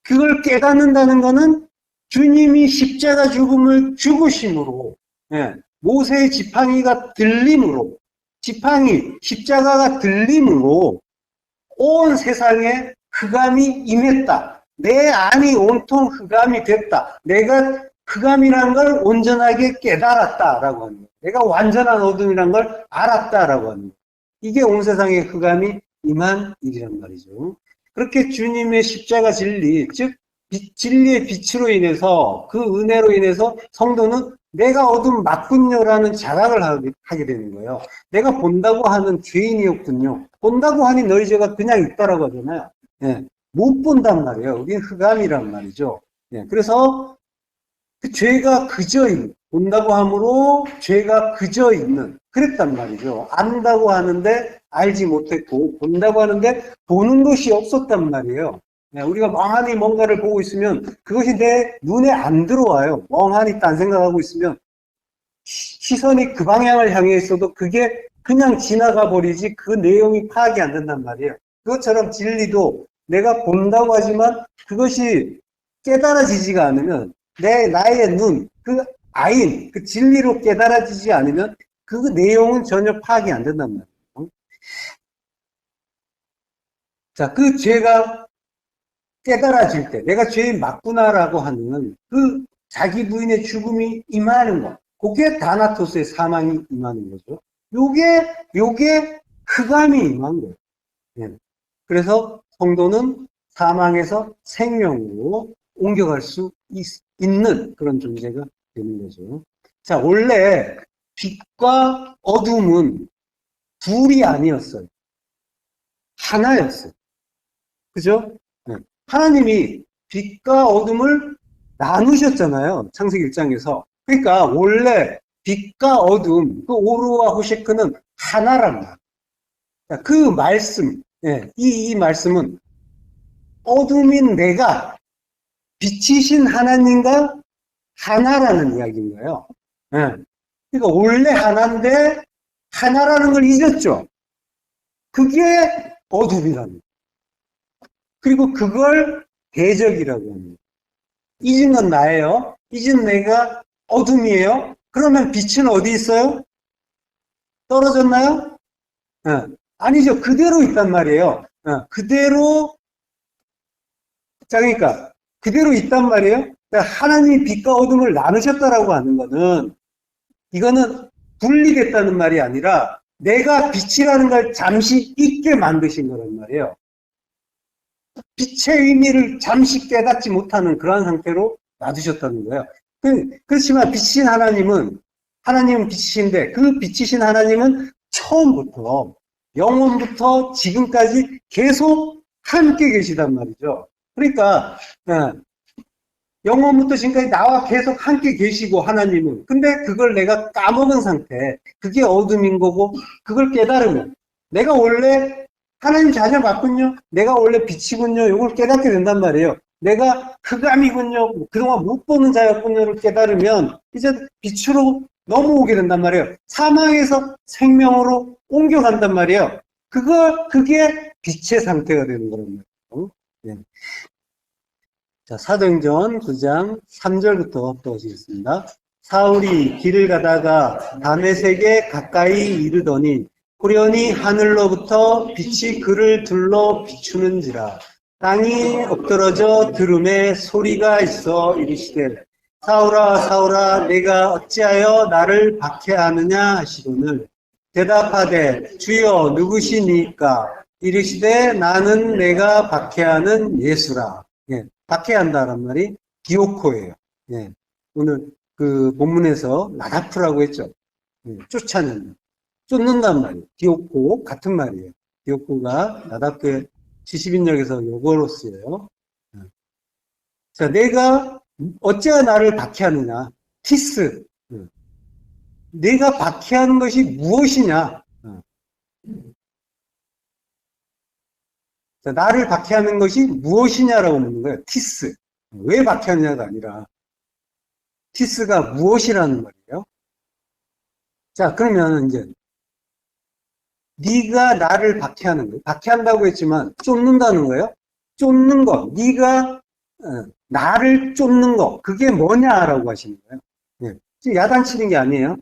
그걸 깨닫는다는 거는 주님이 십자가 죽음을 죽으심으로, 예, 모세의 지팡이가 들림으로, 십자가가 들림으로 온 세상에 흑암이 임했다. 내 안이 온통 흑암이 됐다. 내가 흑암이라는 걸 온전하게 깨달았다라고 하는 거예요. 내가 완전한 어둠이라는 걸 알았다라고 하는 거예요. 이게 온 세상에 흑암이 임한 일이란 말이죠. 그렇게 주님의 십자가 진리, 즉 진리의 빛으로 인해서 그 은혜로 인해서 성도는 내가 어둠 맞군요라는 자각을 하게 되는 거예요. 내가 본다고 하는 죄인이었군요. 본다고 하니 너희 죄가 그냥 있다라고 하잖아요. 예, 못 본단 말이에요. 우리는 흑암이란 말이죠. 예, 그래서 그 죄가 그저 있는, 본다고 함으로 죄가 그저 있는, 그랬단 말이죠. 안다고 하는데 알지 못했고, 본다고 하는데 보는 것이 없었단 말이에요. 우리가 멍하니 뭔가를 보고 있으면 그것이 내 눈에 안 들어와요. 멍하니 딴 생각하고 있으면 시선이 그 방향을 향해 있어도 그게 그냥 지나가 버리지 그 내용이 파악이 안 된단 말이에요. 그것처럼 진리도 내가 본다고 하지만 그것이 깨달아지지가 않으면 나의 눈, 그 아인, 그 진리로 깨달아지지 않으면 그 내용은 전혀 파악이 안 된단 말이에요. 자, 그 죄가 깨달아질 때 내가 죄인 맞구나라고 하는 그 자기 부인의 죽음이 임하는 것, 그게 다나토스의 사망이 임하는 거죠. 요게 흑암이 임한 거예요. 예. 그래서 성도는 사망에서 생명으로 옮겨갈 수 있는 그런 존재가 되는 거죠. 자, 원래 빛과 어둠은 둘이 아니었어요. 하나였어요. 그죠? 네. 하나님이 빛과 어둠을 나누셨잖아요. 창세기 1장에서. 그러니까 원래 빛과 어둠, 그 오르와 호셰크는 하나란 말이에요. 그 말씀, 예, 이 말씀은 어둠인 내가 빛이신 하나님과 하나라는 이야기인 거예요. 예. 그러니까 원래 하나인데 하나라는 걸 잊었죠. 그게 어둠이라는 거예요. 그리고 그걸 대적이라고 합니다. 잊은 건 나예요. 잊은 내가 어둠이에요. 그러면 빛은 어디 있어요? 떨어졌나요? 아니죠. 그대로 있단 말이에요. 그대로, 자, 그러니까, 그대로 있단 말이에요. 그러니까 하나님이 빛과 어둠을 나누셨다라고 하는 거는, 이거는 분리됐다는 말이 아니라, 내가 빛이라는 걸 잠시 잊게 만드신 거란 말이에요. 빛의 의미를 잠시 깨닫지 못하는 그러한 상태로 놔두셨다는 거예요. 그렇지만 빛이신 하나님은 빛이신데, 그 빛이신 하나님은 처음부터, 영원부터 지금까지 계속 함께 계시단 말이죠. 그러니까, 영원부터 지금까지 나와 계속 함께 계시고, 하나님은. 근데 그걸 내가 까먹은 상태, 그게 어둠인 거고, 그걸 깨달으면, 내가 원래 하나님 자녀 맞군요. 내가 원래 빛이군요. 이걸 깨닫게 된단 말이에요. 내가 흑암이군요. 그동안 못 보는 자였군요를 깨달으면 이제 빛으로 넘어오게 된단 말이에요. 사망에서 생명으로 옮겨간단 말이에요. 그게 빛의 상태가 되는 거란 말이에요. 네. 자, 사도행전 9장 3절부터 보시겠습니다. 사울이 길을 가다가 다메섹에 가까이 이르더니 호련히 하늘로부터 빛이 그를 둘러 비추는지라 땅이 엎드러져 들음에 소리가 있어 이르시되 사울아 사울아 내가 어찌하여 나를 박해하느냐 하시거늘 대답하되 주여 누구시니까 이르시되 나는 내가 박해하는 예수라. 예, 박해한다란 말이 디오코예요. 예, 오늘 그 본문에서 나다프라고 했죠. 예, 쫓는단 말이에요. 디오코 같은 말이에요. 디오코가 나답게 70인역에서 요거로 쓰여요. 자, 내가 어찌하여 나를 박해하느냐? 티스. 내가 박해하는 것이 무엇이냐? 자, 나를 박해하는 것이 무엇이냐라고 묻는 거예요. 티스. 왜 박해하느냐가 아니라 티스가 무엇이라는 말이에요. 자, 그러면 이제 네가 나를 박해하는 거예요. 박해한다고 했지만 쫓는다는 거예요. 쫓는 거. 네가 나를 쫓는 거. 그게 뭐냐라고 하시는 거예요. 예. 지금 야단치는 게 아니에요.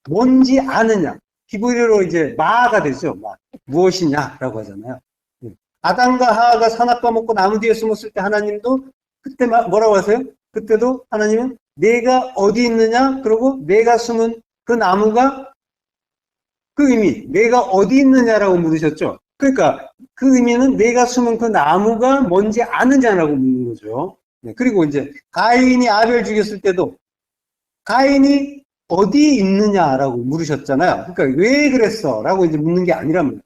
뭔지 아느냐. 히브리어로 이제 마가 되죠. 마. 무엇이냐라고 하잖아요. 예. 아담과 하하가 선악과 먹고 나무 뒤에 숨었을 때 하나님도 그때 뭐라고 하세요? 그때도 하나님은 내가 어디 있느냐? 그리고 내가 숨은 그 나무가 그 의미, 내가 어디 있느냐라고 물으셨죠? 그러니까 그 의미는 내가 숨은 그 나무가 뭔지 아느냐라고 묻는 거죠. 네, 그리고 이제 가인이 아벨 죽였을 때도 가인이 어디 있느냐라고 물으셨잖아요. 그러니까 왜 그랬어? 라고 이제 묻는 게 아니란 말이에요.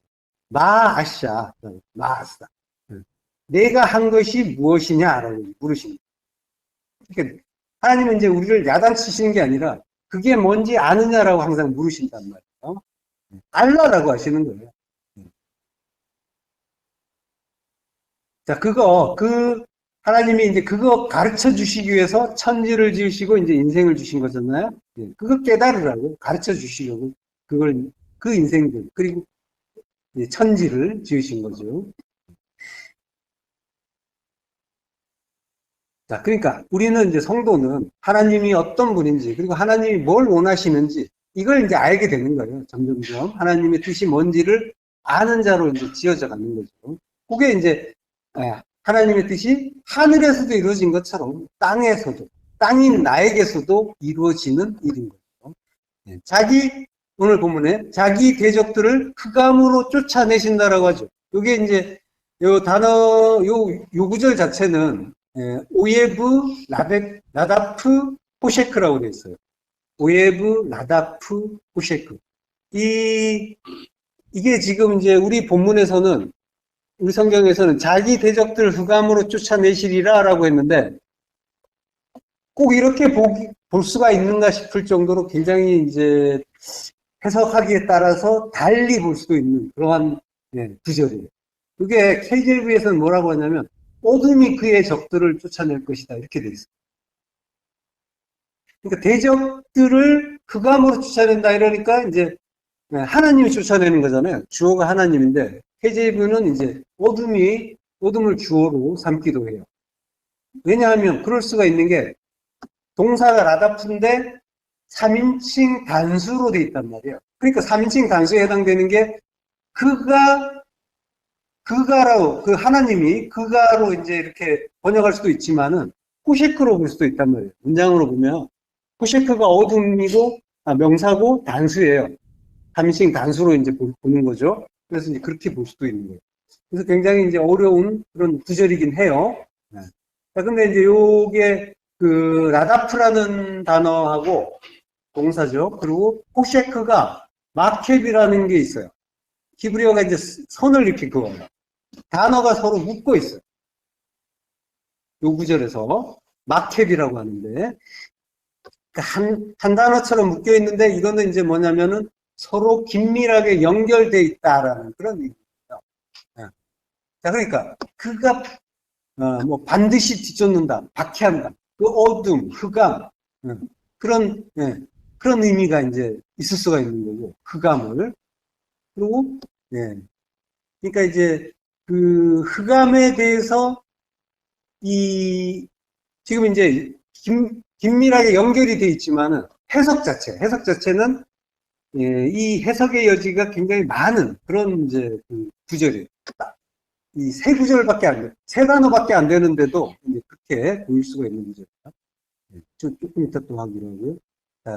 마아샤, 마아싸. 내가 한 것이 무엇이냐라고 물으십니다. 그러니까 하나님은 이제 우리를 야단치시는 게 아니라 그게 뭔지 아느냐라고 항상 물으신단 말이에요. 알라라고 하시는 거예요. 자, 하나님이 이제 그거 가르쳐 주시기 위해서 천지를 지으시고 이제 인생을 주신 거잖아요. 그거 깨달으라고 가르쳐 주시려고 그 인생들, 그리고 천지를 지으신 거죠. 자, 그러니까 우리는 이제 성도는 하나님이 어떤 분인지, 그리고 하나님이 뭘 원하시는지, 이걸 이제 알게 되는 거예요. 점점점. 하나님의 뜻이 뭔지를 아는 자로 이제 지어져 가는 거죠. 그게 이제, 하나님의 뜻이 하늘에서도 이루어진 것처럼 땅에서도, 땅인 나에게서도 이루어지는 일인 거죠. 오늘 본문에 자기 대적들을 흑암으로 쫓아내신다라고 하죠. 이게 이제, 요 구절 자체는, 오예브, 나다프, 호셰크라고 되어 있어요. 오예브, 나다프, 호셰크. 이게 지금 이제 우리 본문에서는, 우리 성경에서는 자기 대적들 흑암으로 쫓아내시리라 라고 했는데, 꼭 이렇게 볼 수가 있는가 싶을 정도로 굉장히 이제 해석하기에 따라서 달리 볼 수도 있는 그러한 구절이에요. 그게 KJV에서는 뭐라고 하냐면, 어둠이 그의 적들을 쫓아낼 것이다. 이렇게 돼 있어요. 그러니까 대적들을 흑암으로 쫓아낸다. 이러니까 이제 네, 하나님이 쫓아내는 거잖아요. 주어가 하나님인데, KJV는 이제 어둠을 주어로 삼기도 해요. 왜냐하면 그럴 수가 있는 게, 동사가 라다프인데 3인칭 단수로 돼 있단 말이에요. 그러니까 3인칭 단수에 해당되는 게 그가라고, 그 하나님이 그가로 이제 이렇게 번역할 수도 있지만은 호셰크로 볼 수도 있단 말이에요. 문장으로 보면 호셰크가 어둠이고 명사고 단수예요. 3인칭 단수로 이제 보는 거죠. 그래서 이제 그렇게 볼 수도 있는 거예요. 그래서 굉장히 이제 어려운 그런 구절이긴 해요. 네. 자, 근데 이제 요게 그 라다프라는 단어하고 동사죠. 그리고 호셰크가 마켑이라는 게 있어요. 히브리어가 이제 선을 입힌 그거예요. 단어가 서로 묶어 있어요. 요 구절에서 마켑이라고 하는데 한 단어처럼 묶여 있는데 이거는 이제 뭐냐면은 서로 긴밀하게 연결돼 있다라는 그런 의미예요. 자, 그러니까 그가 뭐 반드시 뒤쫓는다, 박해한다, 그 어둠, 흑암 그런 그런 의미가 이제 있을 수가 있는 거고 흑암을 그리고 그러니까 이제 그 흑암에 대해서 지금 이제 긴밀하게 연결이 돼 있지만은 해석 자체는 이 해석의 여지가 굉장히 많은 그런 이제 그 구절이에요. 이 세 구절밖에 안 돼, 세 단어밖에 안 되는데도 이제 그렇게 보일 수가 있는 구절입니다. 조금 이따 또 하기로 하고요. 자,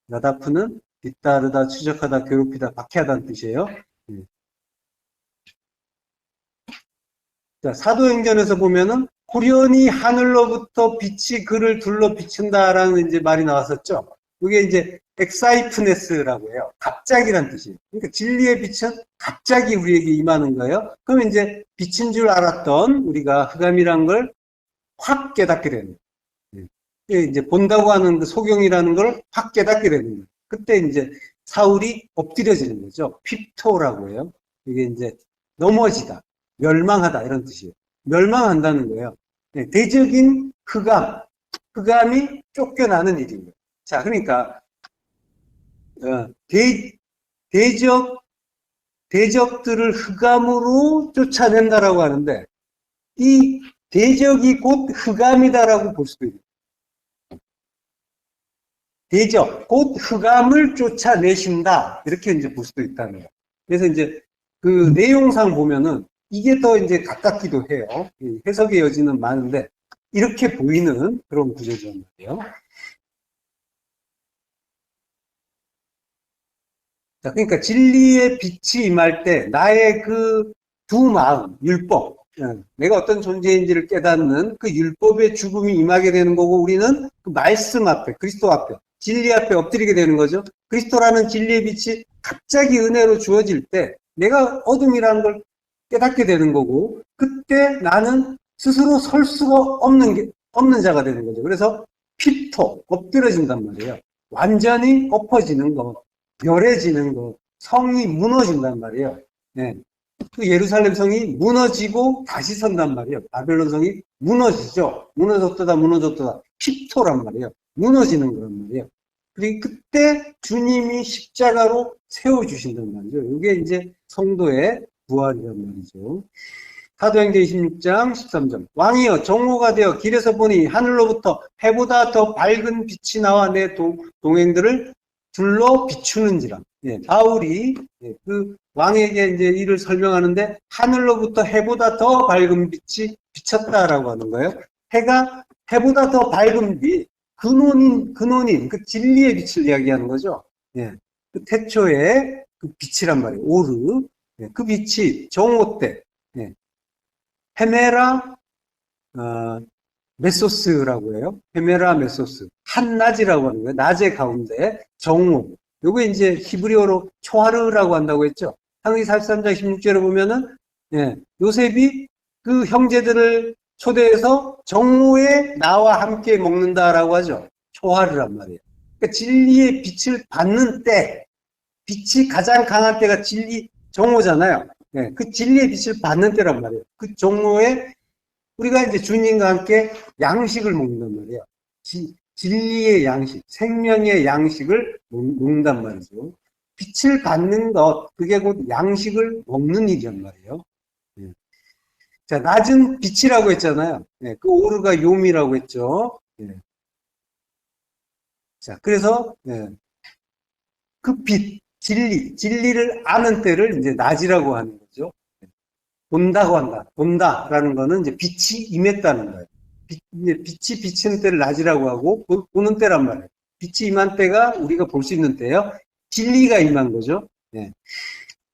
라다프는 뒤따르다, 추적하다, 괴롭히다, 박해하다는 뜻이에요. 자, 사도행전에서 보면은 후련히 하늘로부터 빛이 그를 둘러 비춘다라는 이제 말이 나왔었죠. 이게 이제 엑사이프네스라고 해요. 갑자기란 뜻이에요. 그러니까 진리의 빛은 갑자기 우리에게 임하는 거예요. 그러면 이제 빛인 줄 알았던 우리가 흑암이란 걸 확 깨닫게 되는 거예요. 이제 본다고 하는 그 소경이라는 걸 확 깨닫게 되는 거예요. 그때 이제 사울이 엎드려지는 거죠. 핍토라고 해요. 이게 이제 넘어지다, 멸망하다 이런 뜻이에요. 멸망한다는 거예요. 대적인 흑암이 쫓겨나는 일인 거예요. 자, 그러니까 대적들을 흑암으로 쫓아낸다라고 하는데 이 대적이 곧 흑암이다라고 볼 수도 있어요. 대적, 곧 흑암을 쫓아내신다. 이렇게 이제 볼 수도 있다는 거예요. 그래서 이제 그 내용상 보면은 이게 더 이제 가깝기도 해요. 해석의 여지는 많은데 이렇게 보이는 그런 구조란 말이에요. 자, 그러니까 진리의 빛이 임할 때 나의 그 두 마음, 율법, 내가 어떤 존재인지를 깨닫는 그 율법의 죽음이 임하게 되는 거고 우리는 그 말씀 앞에, 그리스도 앞에, 진리 앞에 엎드리게 되는 거죠. 그리스도라는 진리의 빛이 갑자기 은혜로 주어질 때 내가 어둠이라는 걸 깨닫게 되는 거고 그때 나는 스스로 설 수가 없는 자가 되는 거죠. 그래서 피토, 엎드려진단 말이에요. 완전히 엎어지는 거, 멸해지는 거, 성이 무너진단 말이에요. 네. 그 예루살렘 성이 무너지고 다시 선단 말이에요. 바벨론 성이 무너지죠. 무너졌다. 피토란 말이에요. 무너지는 거란 말이에요. 그리고 그때 주님이 십자가로 세워주신단 말이죠. 이게 이제 성도의 부활이란 말이죠. 사도행전 26장 13절. 왕이여 정오가 되어 길에서 보니 하늘로부터 해보다 더 밝은 빛이 나와 내 동행들을 둘러 비추는지라. 바울이 그 왕에게 이제 이를 설명하는데 하늘로부터 해보다 더 밝은 빛이 비쳤다라고 하는 거예요. 해보다 더 밝은 빛, 근원인 그 진리의 빛을 이야기하는 거죠. 그 태초의 그 빛이란 말이에요. 오르. 그 빛이 정오 때 헤메라 메소스라고 해요. 헤메라 메소스. 한낮이라고 하는 거예요. 낮의 가운데 정오. 요게 이제 히브리어로 초하르라고 한다고 했죠. 창세기 43장 16절에 보면은 요셉이 그 형제들을 초대해서 정오에 나와 함께 먹는다라고 하죠. 초하르란 말이에요. 그러니까 진리의 빛을 받는 때, 빛이 가장 강한 때가 정오잖아요. 그 진리의 빛을 받는 때란 말이에요. 그 정오에 우리가 이제 주님과 함께 양식을 먹는단 말이에요. 진리의 양식, 생명의 양식을 먹는단 말이죠. 빛을 받는 것, 그게 곧 양식을 먹는 일이란 말이에요. 예. 자, 낮은 빛이라고 했잖아요. 예, 그 오르가 요미라고 했죠. 예. 자, 그래서 예, 그 빛, 진리를 아는 때를 이제 낮이라고 하는 거죠. 본다고 한다. 본다라는 거는 이제 빛이 임했다는 거예요. 빛이 비치는 때를 낮이라고 하고 보는 때란 말이에요. 빛이 임한 때가 우리가 볼 수 있는 때예요. 진리가 임한 거죠. 예.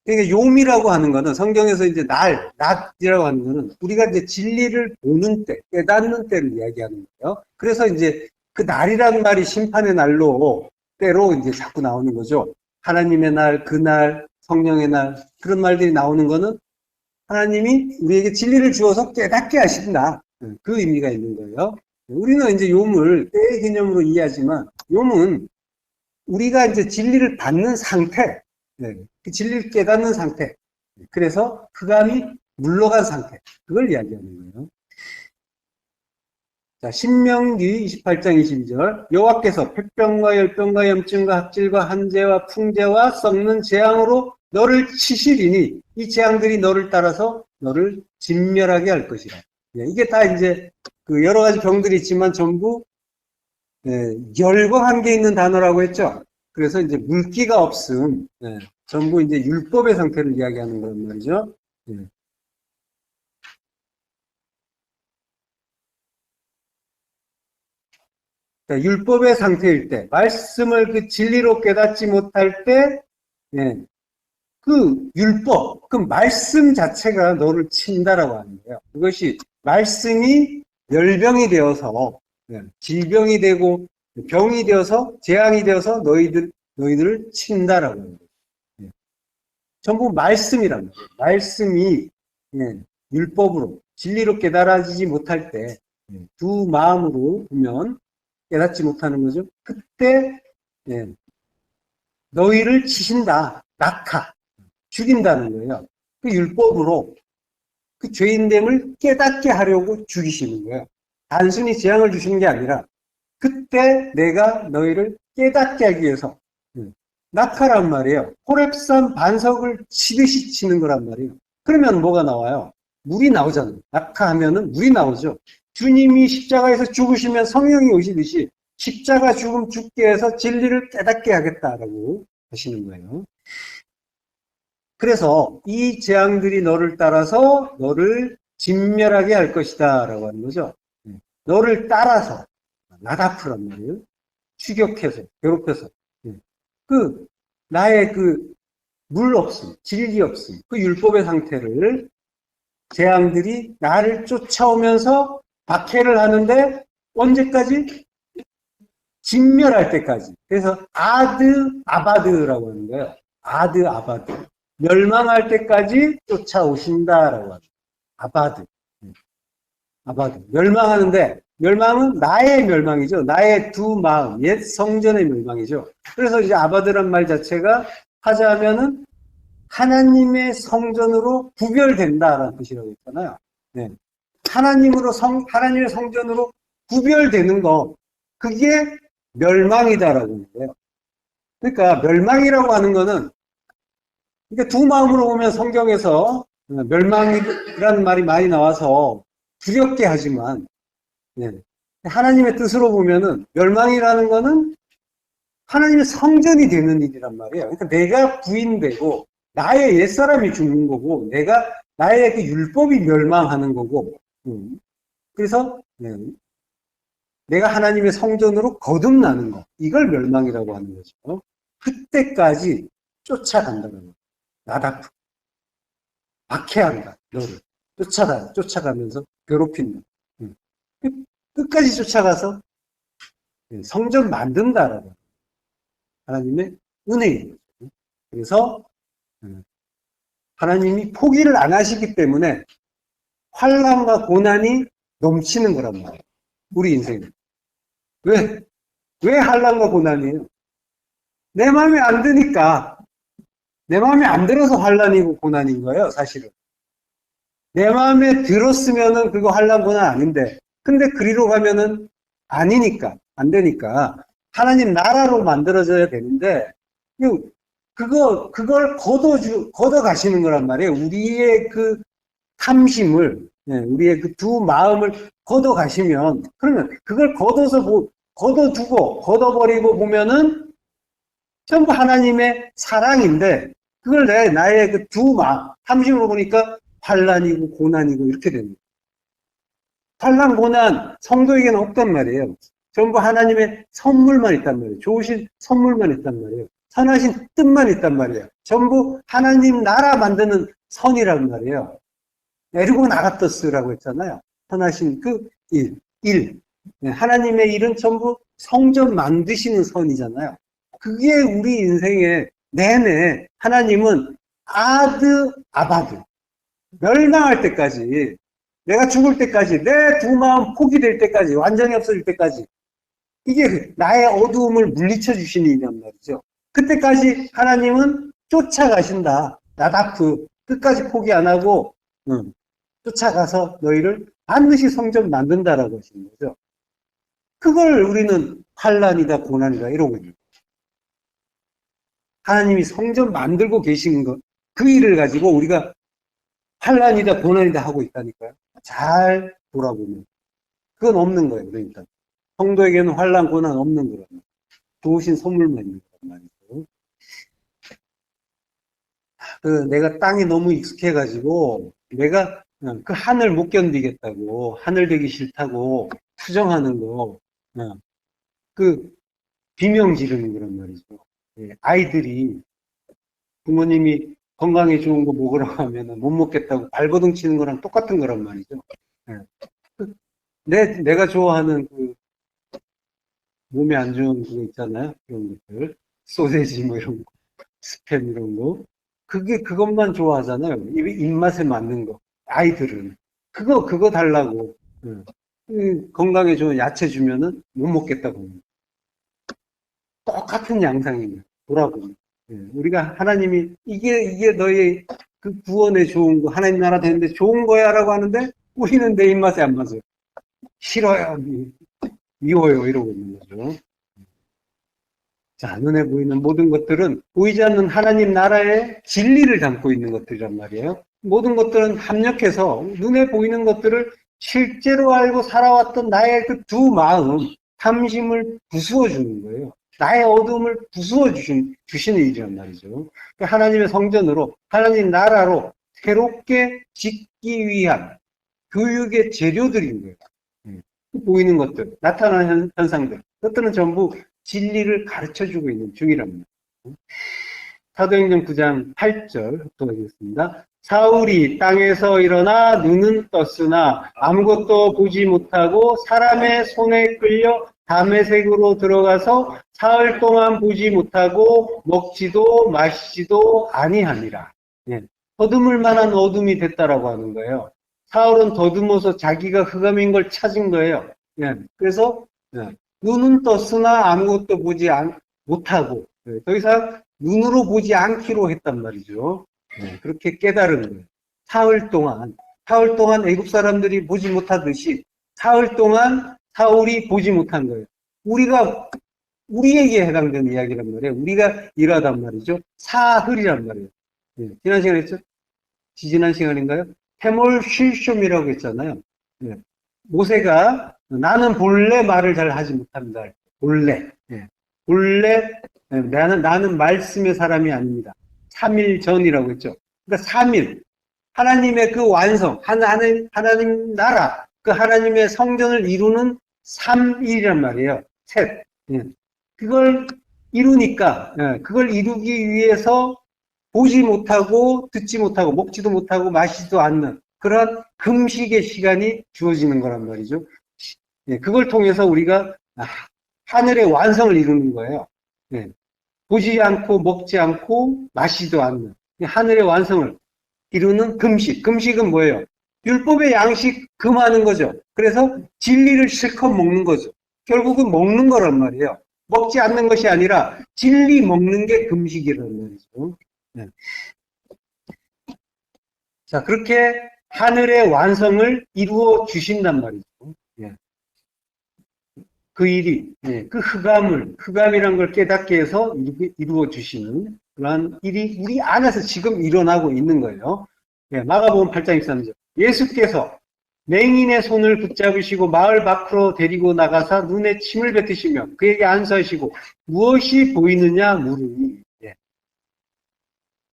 그러니까 요미라고 하는 거는 성경에서 이제 낮이라고 하는 거는 우리가 이제 진리를 보는 때, 깨닫는 때를 이야기하는 거예요. 그래서 이제 그 날이라는 말이 심판의 날로 때로 이제 자꾸 나오는 거죠. 하나님의 날, 그날, 성령의 날 그런 말들이 나오는 거는 하나님이 우리에게 진리를 주어서 깨닫게 하신다. 그 의미가 있는 거예요. 우리는 이제 요물 때의 개념으로 이해하지만 요는 우리가 이제 진리를 받는 상태, 그 진리를 깨닫는 상태. 그래서 흑암이 물러간 상태. 그걸 이야기하는 거예요. 자, 신명기 28장 22절. 여호와께서 폐병과 열병과 염증과 학질과 한재와 풍재와 썩는 재앙으로 너를 치시리니 이 재앙들이 너를 따라서 너를 진멸하게 할 것이라. 이게 다 이제 그 여러 가지 병들이 있지만 전부 열과 관계 있는 단어라고 했죠. 그래서 이제 물기가 없음, 전부 이제 율법의 상태를 이야기하는 거란 말이죠. 율법의 상태일 때, 말씀을 그 진리로 깨닫지 못할 때, 그 율법, 그 말씀 자체가 너를 친다라고 하는 거예요. 그것이 말씀이 열병이 되어서, 질병이 되고, 병이 되어서, 재앙이 되어서 너희들을 친다라고 하는 거예요. 전부 말씀이란 말이에요. 말씀이, 율법으로, 진리로 깨달아지지 못할 때, 두 마음으로 보면, 깨닫지 못하는 거죠. 그때 너희를 치신다, 낙하, 죽인다는 거예요. 그 율법으로 그 죄인됨을 깨닫게 하려고 죽이시는 거예요. 단순히 재앙을 주시는 게 아니라 그때 내가 너희를 깨닫게 하기 위해서 낙하란 말이에요. 호렙산 반석을 치듯이 치는 거란 말이에요. 그러면 뭐가 나와요? 물이 나오잖아요. 낙하하면은 물이 나오죠. 주님이 십자가에서 죽으시면 성령이 오시듯이 십자가 죽음 죽게 해서 진리를 깨닫게 하겠다라고 하시는 거예요. 그래서 이 재앙들이 너를 따라서 너를 진멸하게 할 것이다 라고 하는 거죠. 너를 따라서 나다프란 말이에요. 추격해서 괴롭혀서 그 나의 그 물 없음, 진리 없음, 그 율법의 상태를 재앙들이 나를 쫓아오면서 박해를 하는데 언제까지? 진멸할 때까지. 그래서 아바드라고 하는 거예요. 아바드. 멸망할 때까지 쫓아오신다라고 하죠. 아바드. 멸망하는데 멸망은 나의 멸망이죠. 나의 두 마음, 옛 성전의 멸망이죠. 그래서 이제 아바드란 말 자체가 하자면은 하나님의 성전으로 구별된다라는 뜻이라고 했잖아요. 하나님의 성전으로 구별되는 거, 그게 멸망이다라고 하는 거예요. 그러니까 멸망이라고 하는 거는, 그러니까 두 마음으로 보면 성경에서 멸망이라는 말이 많이 나와서 두렵게 하지만, 하나님의 뜻으로 보면은 멸망이라는 거는 하나님의 성전이 되는 일이란 말이에요. 그러니까 내가 부인되고 나의 옛사람이 죽는 거고 나의 그 율법이 멸망하는 거고, 그래서 내가 하나님의 성전으로 거듭나는 거, 이걸 멸망이라고 하는 거죠. 그때까지 쫓아간다는 거예요. 나다프, 박해한다, 너를 쫓아가면서 괴롭힌다. 끝까지 쫓아가서 성전 만든다라는 하나님의 은혜예요. 그래서 하나님이 포기를 안 하시기 때문에 환난과 고난이 넘치는 거란 말이에요. 우리 인생은. 왜 환난과 고난이에요? 내 마음에 안 드니까. 내 마음에 안 들어서 환난이고 고난인 거예요, 사실은. 내 마음에 들었으면은 그거 환난 고난 아닌데, 근데 그리로 가면은 아니니까, 안 되니까 하나님 나라로 만들어져야 되는데 그걸 걷어 가시는 거란 말이에요. 우리의 그 탐심을, 우리의 그 두 마음을 걷어 가시면, 그러면 그걸 걷어두고, 걷어버리고 보면은 전부 하나님의 사랑인데, 그걸 나의 그 두 마음, 탐심으로 보니까 환난이고 고난이고 이렇게 됩니다. 환난, 고난, 성도에게는 없단 말이에요. 전부 하나님의 선물만 있단 말이에요. 좋으신 선물만 있단 말이에요. 선하신 뜻만 있단 말이에요. 전부 하나님 나라 만드는 선이란 말이에요. 에르고 나가토스라고 했잖아요. 선하신 그 일. 하나님의 일은 전부 성전 만드시는 선이잖아요. 그게 우리 인생의 내내 하나님은 아바드. 멸망할 때까지, 내가 죽을 때까지, 내 두 마음 포기될 때까지, 완전히 없어질 때까지, 이게 나의 어두움을 물리쳐 주시는 일이란 말이죠. 그때까지 하나님은 쫓아가신다. 나다프 끝까지 포기 안 하고 쫓아가서 너희를 반드시 성전 만든다라고 하시는 거죠. 그걸 우리는 환난이다 고난이다 이러고 있는 거예요. 하나님이 성전 만들고 계신 것, 그 일을 가지고 우리가 환난이다 고난이다 하고 있다니까요. 잘 돌아보면 그건 없는 거예요. 그러니까 성도에게는 환난 고난 없는 거란 말이에요. 좋으신 선물만 있는 거란 말이죠. 내가 땅에 너무 익숙해가지고 내가 그 하늘 못 견디겠다고 하늘 되기 싫다고 투정하는 거 그 비명 지르는 거란 말이죠. 아이들이 부모님이 건강에 좋은 거 먹으라고 하면은 못 먹겠다고 발버둥 치는 거랑 똑같은 거란 말이죠. 내가 좋아하는 그 몸에 안 좋은 그거 있잖아요. 그런 것들. 소세지 뭐 이런 거, 스팸 이런 거. 그것만 좋아하잖아요. 입맛에 맞는 거. 아이들은. 그거 달라고. 건강에 좋은 야채 주면은 못 먹겠다고. 똑같은 양상입니다. 돌아보면. 우리가 하나님이 이게 너의 그 구원에 좋은 거, 하나님 나라 되는데 좋은 거야 라고 하는데 우리는 내 입맛에 안 맞아요. 싫어요. 미워요. 이러고 있는 거죠. 자, 눈에 보이는 모든 것들은 보이지 않는 하나님 나라의 진리를 담고 있는 것들이란 말이에요. 모든 것들은 합력해서 눈에 보이는 것들을 실제로 알고 살아왔던 나의 그 두 마음, 탐심을 부수어 주는 거예요. 나의 어둠을 부수어 주시는 일이란 말이죠. 하나님의 성전으로, 하나님 나라로 새롭게 짓기 위한 교육의 재료들인 거예요. 보이는 것들, 나타나는 현상들, 그것들은 전부 진리를 가르쳐주고 있는 중이랍니다. 사도행전 9장 8절 묵도하겠습니다. 사울이 땅에서 일어나 눈은 떴으나 아무것도 보지 못하고 사람의 손에 끌려 다메섹으로 들어가서 사흘 동안 보지 못하고 먹지도 마시지도 아니하니라. 더듬을 만한 어둠이 됐다라고 하는 거예요. 사울은 더듬어서 자기가 흑암인 걸 찾은 거예요. 그래서 눈은 떴으나 아무것도 보지 못하고 더 이상 눈으로 보지 않기로 했단 말이죠. 그렇게 깨달은 거예요. 사흘 동안 애국 사람들이 보지 못하듯이 사흘 동안 사울이 보지 못한 거예요. 우리에게 해당되는 이야기란 말이에요. 우리가 일하단 말이죠. 사흘이란 말이에요. 지난 시간에 했죠? 지지난 시간인가요? 태몰 쉴숑이라고 했잖아요. 모세가 나는 본래 말을 잘 하지 못합니다. 본래. 나는 말씀의 사람이 아닙니다. 3일 전이라고 했죠. 그러니까 3일. 하나님의 그 완성, 하나님 나라, 그 하나님의 성전을 이루는 3일이란 말이에요. 셋. 그걸 이루니까, 그걸 이루기 위해서 보지 못하고, 듣지 못하고, 먹지도 못하고, 마시지도 않는 그런 금식의 시간이 주어지는 거란 말이죠. 그걸 통해서 우리가 하늘의 완성을 이루는 거예요. 보지 않고, 먹지 않고, 마시지도 않는 하늘의 완성을 이루는 금식. 금식은 뭐예요? 율법의 양식 금하는 거죠. 그래서 진리를 실컷 먹는 거죠. 결국은 먹는 거란 말이에요. 먹지 않는 것이 아니라 진리 먹는 게 금식이라는 말이죠. 자, 그렇게 하늘의 완성을 이루어 주신단 말이죠. 그 일이, 그 흑암이란 걸 깨닫게 해서 이루어 주시는 그러한 일이 우리 안에서 지금 일어나고 있는 거예요. 예, 마가복음 8장 23절. 예수께서 맹인의 손을 붙잡으시고 마을 밖으로 데리고 나가사 눈에 침을 뱉으시며 그에게 안수하시고 무엇이 보이느냐 물으니, 예,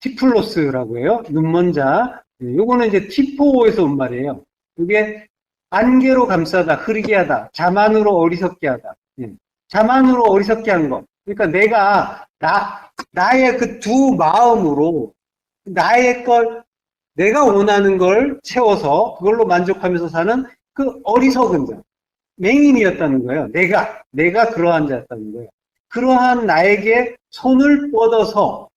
티플로스라고 해요. 눈먼 자. 예, 요거는 이제 티포에서 온 말이에요. 이게 안개로 감싸다, 흐리게 하다, 자만으로 어리석게 하다. 예, 자만으로 어리석게 한 것. 그러니까 나의 그 두 마음으로 나의 걸, 내가 원하는 걸 채워서 그걸로 만족하면서 사는 그 어리석은 자. 맹인이었다는 거예요. 내가 그러한 자였다는 거예요. 그러한 나에게 손을 뻗어서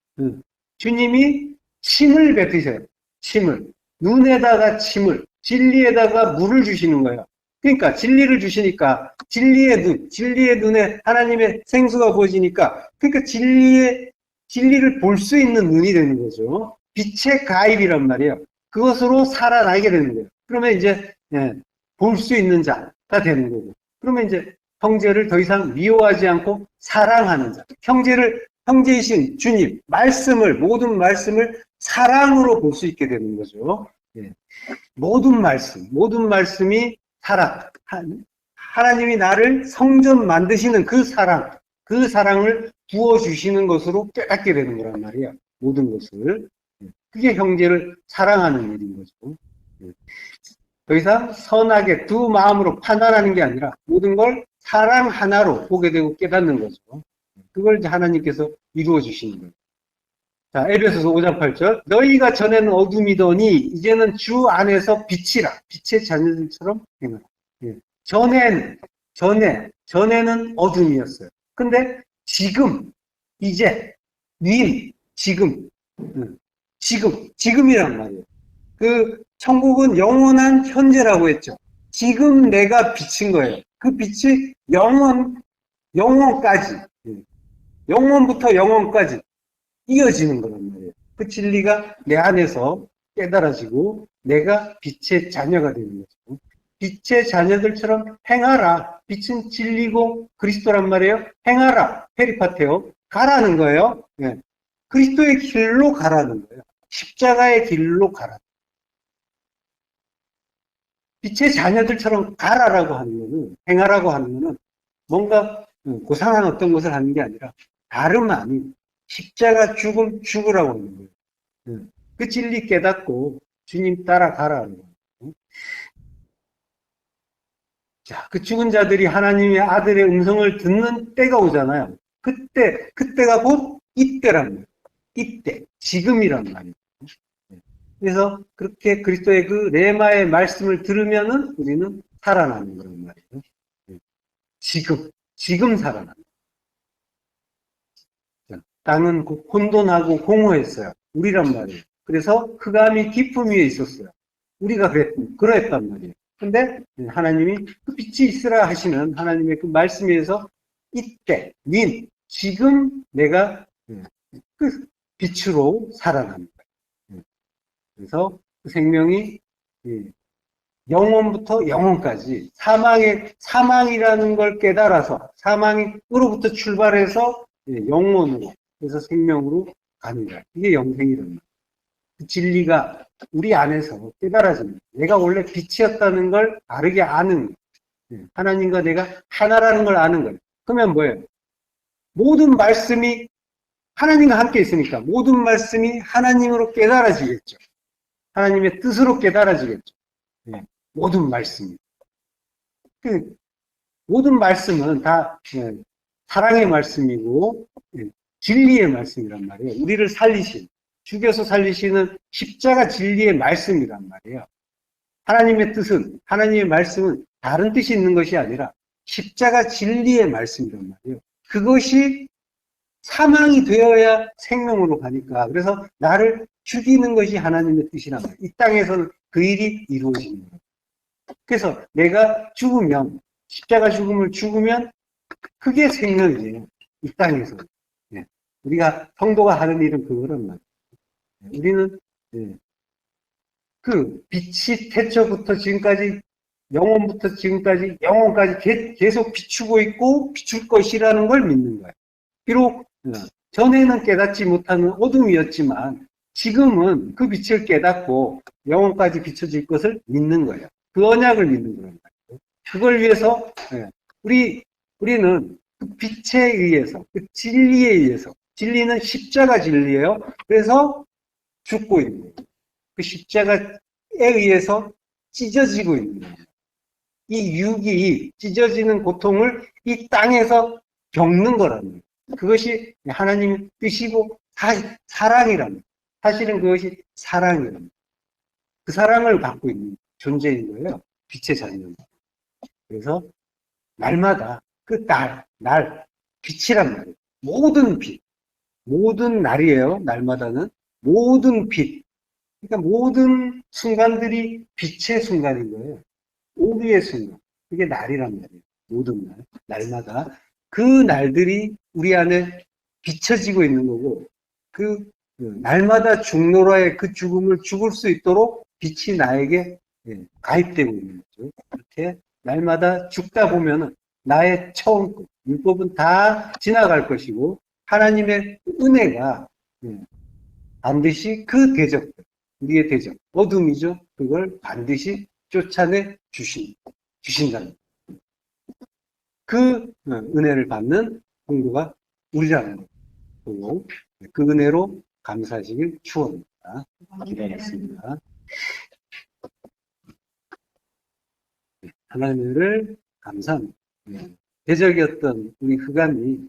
주님이 침을 뱉으셔요. 침을. 눈에다가 침을, 진리에다가 물을 주시는 거예요. 그러니까 진리를 주시니까 진리의 눈에 하나님의 생수가 부어지니까, 그러니까 진리를 볼 수 있는 눈이 되는 거죠. 빛의 가입이란 말이에요. 그것으로 살아나게 되는 거예요. 그러면 이제 볼 수 있는 자가 되는 거고, 그러면 이제 형제를 더 이상 미워하지 않고 사랑하는 자. 형제이신 주님, 모든 말씀을 사랑으로 볼 수 있게 되는 거죠. 예. 모든 말씀이 사랑. 하나님이 나를 성전 만드시는 그 사랑을 부어주시는 것으로 깨닫게 되는 거란 말이에요. 모든 것을. 그게 형제를 사랑하는 일인 거죠. 더 이상 선하게 두 마음으로 판단하는 게 아니라 모든 걸 사랑 하나로 보게 되고 깨닫는 거죠. 그걸 이제 하나님께서 이루어 주시는 거예요. 자, 에베소서 5장 8절. 너희가 전에는 어둠이더니 이제는 주 안에서 빛이라. 빛의 자녀들처럼 행하라. 예. 전에는 어둠이었어요. 근데 지금이란 말이에요. 그 천국은 영원한 현재라고 했죠. 지금 내가 빛인 거예요. 그 빛이 영원까지, 영원부터 영원까지 이어지는 거란 말이에요. 그 진리가 내 안에서 깨달아지고 내가 빛의 자녀가 되는 거죠. 빛의 자녀들처럼 행하라. 빛은 진리고 그리스도란 말이에요. 행하라. 페리파테오. 가라는 거예요. 네. 그리스도의 길로 가라는 거예요. 십자가의 길로 가라. 빛의 자녀들처럼 가라라고 하는 거는, 행하라고 하는 거는 뭔가 고상한 어떤 것을 하는 게 아니라 다름 아닌 십자가 죽으라고 하는 거예요. 그 진리 깨닫고 주님 따라가라는 거예요. 자, 그 죽은 자들이 하나님의 아들의 음성을 듣는 때가 오잖아요. 그때가 곧 이때란 말이에요. 이때, 지금이란 말이에요. 그래서 그렇게 그리스도의 그 레마의 말씀을 들으면은 우리는 살아나는 거란 말이에요. 지금 살아나는 거예요. 땅은 혼돈하고 공허했어요. 우리란 말이에요. 그래서 흑암이 깊음 위에 있었어요. 우리가 그랬단 말이에요. 근데 하나님이 그 빛이 있으라 하시는 하나님의 그 말씀에서 이때, 지금 내가 그 빛으로 살아납니다. 그래서 그 생명이 영원부터 영원까지 사망이라는 걸 깨달아서 사망으로부터 출발해서 영원으로, 그래서 생명으로 갑니다. 이게 영생이란 말이에요. 그 진리가 우리 안에서 깨달아집니다. 내가 원래 빛이었다는 걸 바르게 아는 거예요. 하나님과 내가 하나라는 걸 아는 거예요. 그러면 뭐예요? 모든 말씀이 하나님과 함께 있으니까 모든 말씀이 하나님으로 깨달아지겠죠. 하나님의 뜻으로 깨달아지겠죠. 모든 말씀이. 모든 말씀은 다 사랑의 말씀이고 진리의 말씀이란 말이에요. 우리를 죽여서 살리시는 십자가 진리의 말씀이란 말이에요. 하나님의 뜻은, 하나님의 말씀은 다른 뜻이 있는 것이 아니라 십자가 진리의 말씀이란 말이에요. 그것이 사망이 되어야 생명으로 가니까, 그래서 나를 죽이는 것이 하나님의 뜻이란 말이에요. 이 땅에서는 그 일이 이루어지는 거예요. 그래서 내가 십자가 죽음을 죽으면 그게 생명이에요. 이 땅에서. 우리가 성도가 하는 일은 그거란 말이에요. 우리는 그 빛이 태초부터 지금까지, 영원부터 지금까지, 영원까지 계속 비추고 있고 비출 것이라는 걸 믿는 거예요. 비록 전에는 깨닫지 못하는 어둠이었지만 지금은 그 빛을 깨닫고 영혼까지 비춰질 것을 믿는 거예요. 그 언약을 믿는 거예요. 그걸 위해서 우리는 그 빛에 의해서, 그 진리에 의해서, 진리는 십자가 진리예요. 그래서 죽고 있는 거예요. 그 십자가에 의해서 찢어지고 있는 거예요. 이 육이 찢어지는 고통을 이 땅에서 겪는 거라는 거예요. 그것이 하나님의 뜻이고 사랑이라는 거예요. 사실은 그것이 사랑이라는 거예요. 그 사랑을 받고 있는 존재인 거예요. 빛의 자녀는. 그래서 날마다 그 빛이란 말이에요. 모든 빛, 모든 날이에요. 날마다는 모든 빛. 그러니까 모든 순간들이 빛의 순간인 거예요. 오기의 순간. 그게 날이란 말이에요. 모든 날, 날마다. 그 날들이 우리 안에 비춰지고 있는 거고, 날마다 죽노라의 그 죽음을 죽을 수 있도록 빛이 나에게 가입되고 있는 거죠. 그렇게 날마다 죽다 보면은 나의 처음 것, 율법은 다 지나갈 것이고, 하나님의 은혜가 반드시 그 대적, 우리의 대적, 어둠이죠. 그걸 반드시 쫓아내 주신다는 그 은혜를 받는 공부가 우리라는 거고, 그 은혜로 감사하시길 축원합니다. 기도하겠습니다. 하나님을 감사합니다. 대적이었던 우리 흑암이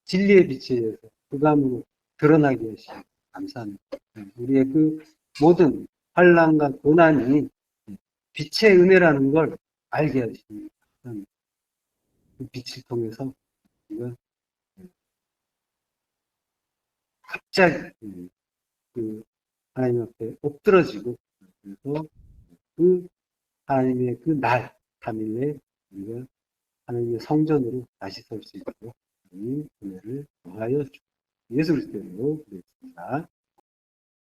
진리의 빛에 의해서 흑암으로 드러나게 하시니 감사합니다. 우리의 그 모든 환난과 고난이 빛의 은혜라는 걸 알게 하시니 감사합니다. 그 빛을 통해서 우리가 갑자기 그 하나님 앞에 엎드러지고, 그래서 그 하나님의 그 날, 3일에 우리가 하나님의 성전으로 다시 설 수 있도록 하나님 은혜를 더하여 주옵소서. 예수 그리스도로 기도했습니다.